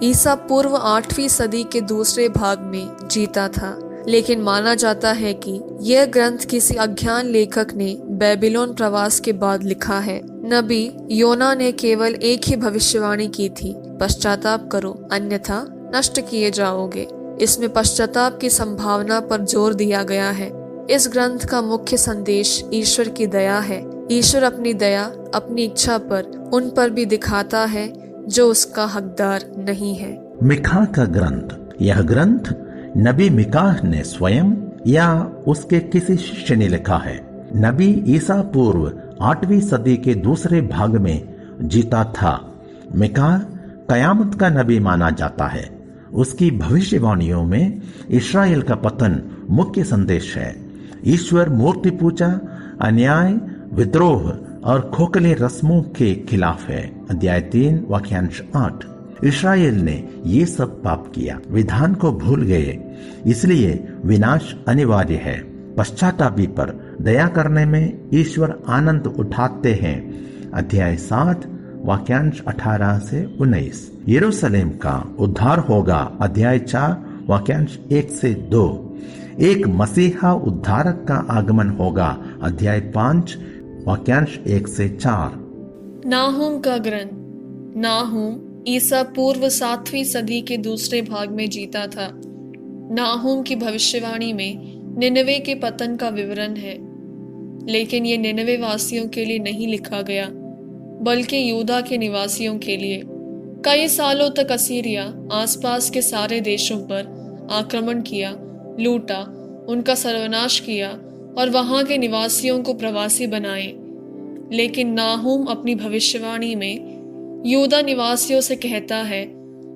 ईसा पूर्व 8वीं सदी के दूसरे भाग में जीता था, लेकिन माना जाता है कि यह ग्रंथ किसी अज्ञान लेखक ने बेबीलोन प्रवास के बाद लिखा है। नबी योना ने केवल एक ही भविष्यवाणी की थी, पश्चाताप करो अन्यथा नष्ट किए जाओगे। इसमें पश्चाताप की संभावना पर जोर दिया गया है। इस ग्रंथ का मुख्य संदेश ईश्वर की दया है। ईश्वर अपनी दया अपनी इच्छा पर उन पर भी दिखाता है जो उसका हकदार नहीं है। मिका का ग्रंथ, यह ग्रंथ नबी मिका ने स्वयं या उसके किसी शिष्य ने लिखा है। नबी ईसा पूर्व 8वीं सदी के दूसरे भाग में जीता था। मिका कयामत का नबी माना जाता है। उसकी भविष्यवाणियों में इस्राएल का पतन मुख्य संदेश है। ईश्वर मूर्ति पूजा, अन्याय, विद्रोह और खोखले रस्मों के खिलाफ है। अध्याय 3 वाक्यांश 8। इस्राएल ने ये सब पाप किया, विधान को भूल गए, इसलिए विनाश अनिवार्य है। पश्चातापी पर दया करने में ईश्वर आनंद उठाते हैं। अध्याय 7 वाक्यांश 18 से 19। यरूशलेम का उद्धार होगा। अध्याय 4 वाक्यांश 1 से 2। एक मसीहा उद्धारक का आगमन होगा। अध्याय 5 वाक्यांश 1 से 4। नाहूम का ग्रंथ, नाहूम ईसा पूर्व 7वीं सदी के दूसरे भाग में जीता था। नाहूम की भविष्यवाणी में निनवे के पतन का विवरण है, लेकिन ये निनवे वासियों के लिए नहीं लिखा गया, बल्कि यहूदा के निवासियों के लिए। कई सालों तक असीरिया आसपास के सारे देशों पर आक्रमण किया, लूटा, उनका सर्वनाश किया और वहां के निवासियों को प्रवासी बनाए। लेकिन नाहूम अपनी भविष्यवाणी में यहूदा निवासियों से कहता है,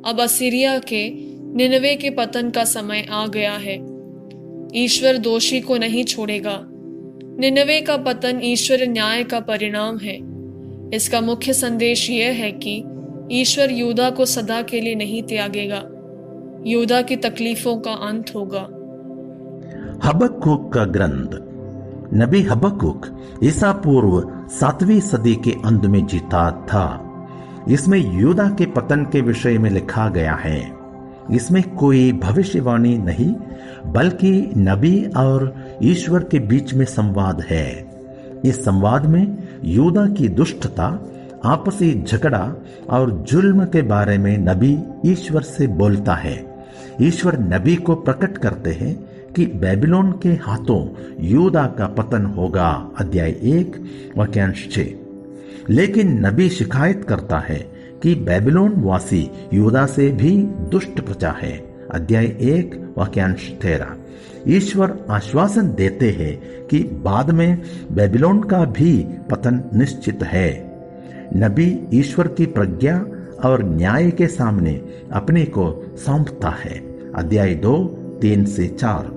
अब असीरिया के निनवे के पतन का समय आ गया है। ईश्वर दोषी को नहीं छोड़ेगा। निनवे का पतन ईश्वर न्याय का परिणाम है। इसका मुख्य संदेश यह है कि ईश्वर यहूदा को सदा के लिए नहीं त्यागेगा। यहूदा की तकलीफों का अंत होगा। हबक्कुक का ग्रंथ, नबी हबक्कुक ईसा पूर्व 7वीं सदी के अंत में जीता था। इसमें यहूदा के पतन के विषय में लिखा गया है। इसमें कोई भविष्यवाणी नहीं, बल्कि नबी और ईश्वर के बीच में संवाद है। इस संवाद में यहूदा की दुष्टता, आपसी झगड़ा और जुल्म के बारे में नबी ईश्वर से बोलता है। ईश्वर नबी को प्रकट करते हैं कि बेबीलोन के हाथों यहूदा का पतन होगा। अध्याय 1 वाक्यांश 6। लेकिन नबी शिकायत करता है कि बेबीलोन वासी यूदा से भी दुष्ट प्रजा है। अध्याय 1 वाक्यांश 13। ईश्वर आश्वासन देते हैं कि बाद में बेबीलोन का भी पतन निश्चित है। नबी ईश्वर की प्रज्ञा और न्याय के सामने अपने को सौंपता है। अध्याय 2 3 से 4।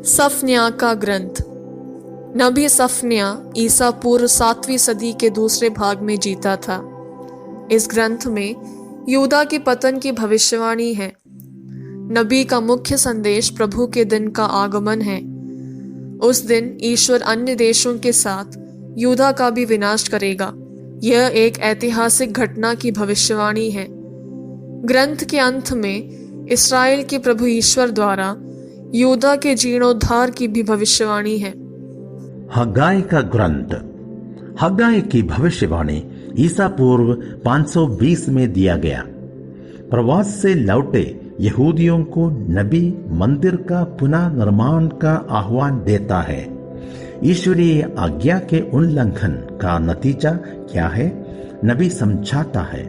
सफन्याह का ग्रंथ। नबी सफन्याह ईसा पूर्व 7वीं सदी के दूसरे भाग में जीता था। इस ग्रंथ में यूदा के पतन की भविष्यवाणी है। नबी का मुख्य संदेश प्रभु के दिन का आगमन है। उस दिन ईश्वर अन्य देशों के साथ यूदा का भी विनाश करेगा। यह एक ऐतिहासिक घटना की भविष्यवाणी है। ग्रंथ के अंत में इस्राएल के प्रभु ईश्वर द्वारा यूदा के जीर्णोद्धार की भी भविष्यवाणी है। हग्गाई का ग्रंथ। हग्गाई की भविष्यवाणी ईसा पूर्व 520 में दिया गया। प्रवास से लौटे यहूदियों को नबी मंदिर का पुनः निर्माण का आह्वान देता है। ईश्वरीय आज्ञा के उल्लंघन का नतीजा क्या है, नबी समझाता है।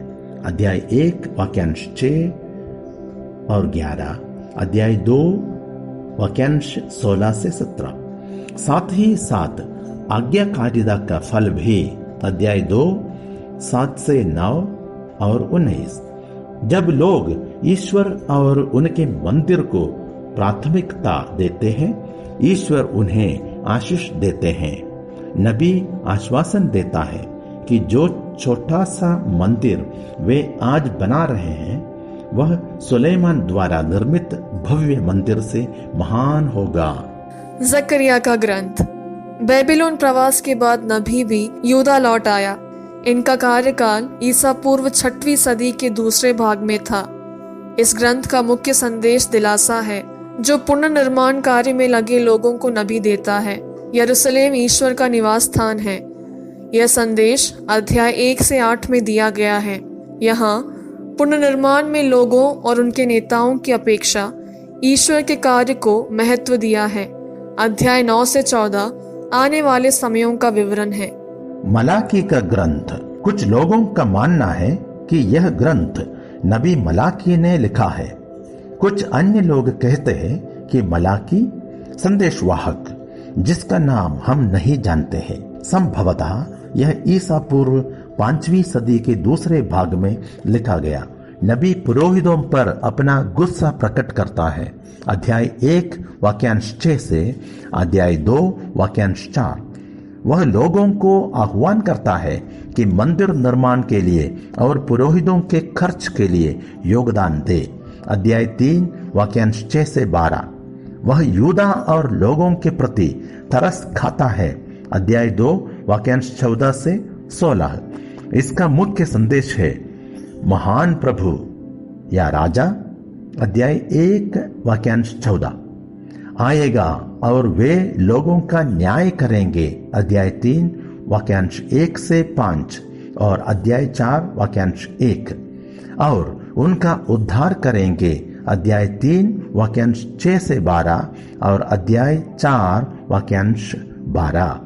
अध्याय 1 वाक्यांश 6 और 11, अध्याय 2 वाक्यांश 16 से 17। साथ ही साथ आज्ञाकारिता का फल भी। अध्याय 2 7 से 9 और 19। जब लोग ईश्वर और उनके मंदिर को प्राथमिकता देते हैं, ईश्वर उन्हें आशीष देते हैं। नबी आश्वासन देता है कि जो छोटा सा मंदिर वे आज बना रहे हैं, वह सुलेमान द्वारा निर्मित भव्य मंदिर से महान होगा। जकरिया का ग्रंथ। बेबीलोन प्रवास के बाद नबी भी यूदा लौट आया। इनका कार्यकाल ईसा पूर्व 6वीं सदी के दूसरे भाग में था। इस ग्रंथ का मुख्य संदेश दिलासा है, जो पुनर्निर्माण कार्य में लगे लोगों को नबी देता है। यरूशलेम ईश्वर का निवास स्थान है। यह संदेश अध्याय 1 से 8 में दिया गया है। यहाँ पुनर्निर्माण में लोगों और उनके नेताओं की अपेक्षा ईश्वर के कार्य को महत्व दिया है। अध्याय 9 से 14 आने वाले समयों का विवरण है। मलाकी का ग्रंथ। कुछ लोगों का मानना है कि यह ग्रंथ नबी मलाकी ने लिखा है। कुछ अन्य लोग कहते हैं कि मलाकी संदेशवाहक, जिसका नाम हम नहीं जानते हैं। संभवतः यह ईसा पूर्व 5वीं सदी के दूसरे भाग में लिखा गया। नबी पुरोहितों पर अपना गुस्सा प्रकट करता है। अध्याय 1 वाक्यांश 6 से अध्याय 2 वाक्यांश 4। वह लोगों को आह्वान करता है कि मंदिर निर्माण के लिए और पुरोहितों के खर्च के लिए योगदान दे। अध्याय 3 वाक्यांश 6 से 12। वह यूदा और लोगों के प्रति तरस खाता है। अध्याय 2 वाक्यांश 14 से 16। इसका मुख्य संदेश है महान प्रभु या राजा। अध्याय 1 वाक्यांश 14 आएगा और वे लोगों का न्याय करेंगे। अध्याय 3 वाक्यांश 1 से 5 और अध्याय 4 वाक्यांश 1 और उनका उद्धार करेंगे। अध्याय 3 वाक्यांश 6 से 12 और अध्याय 4 वाक्यांश 12।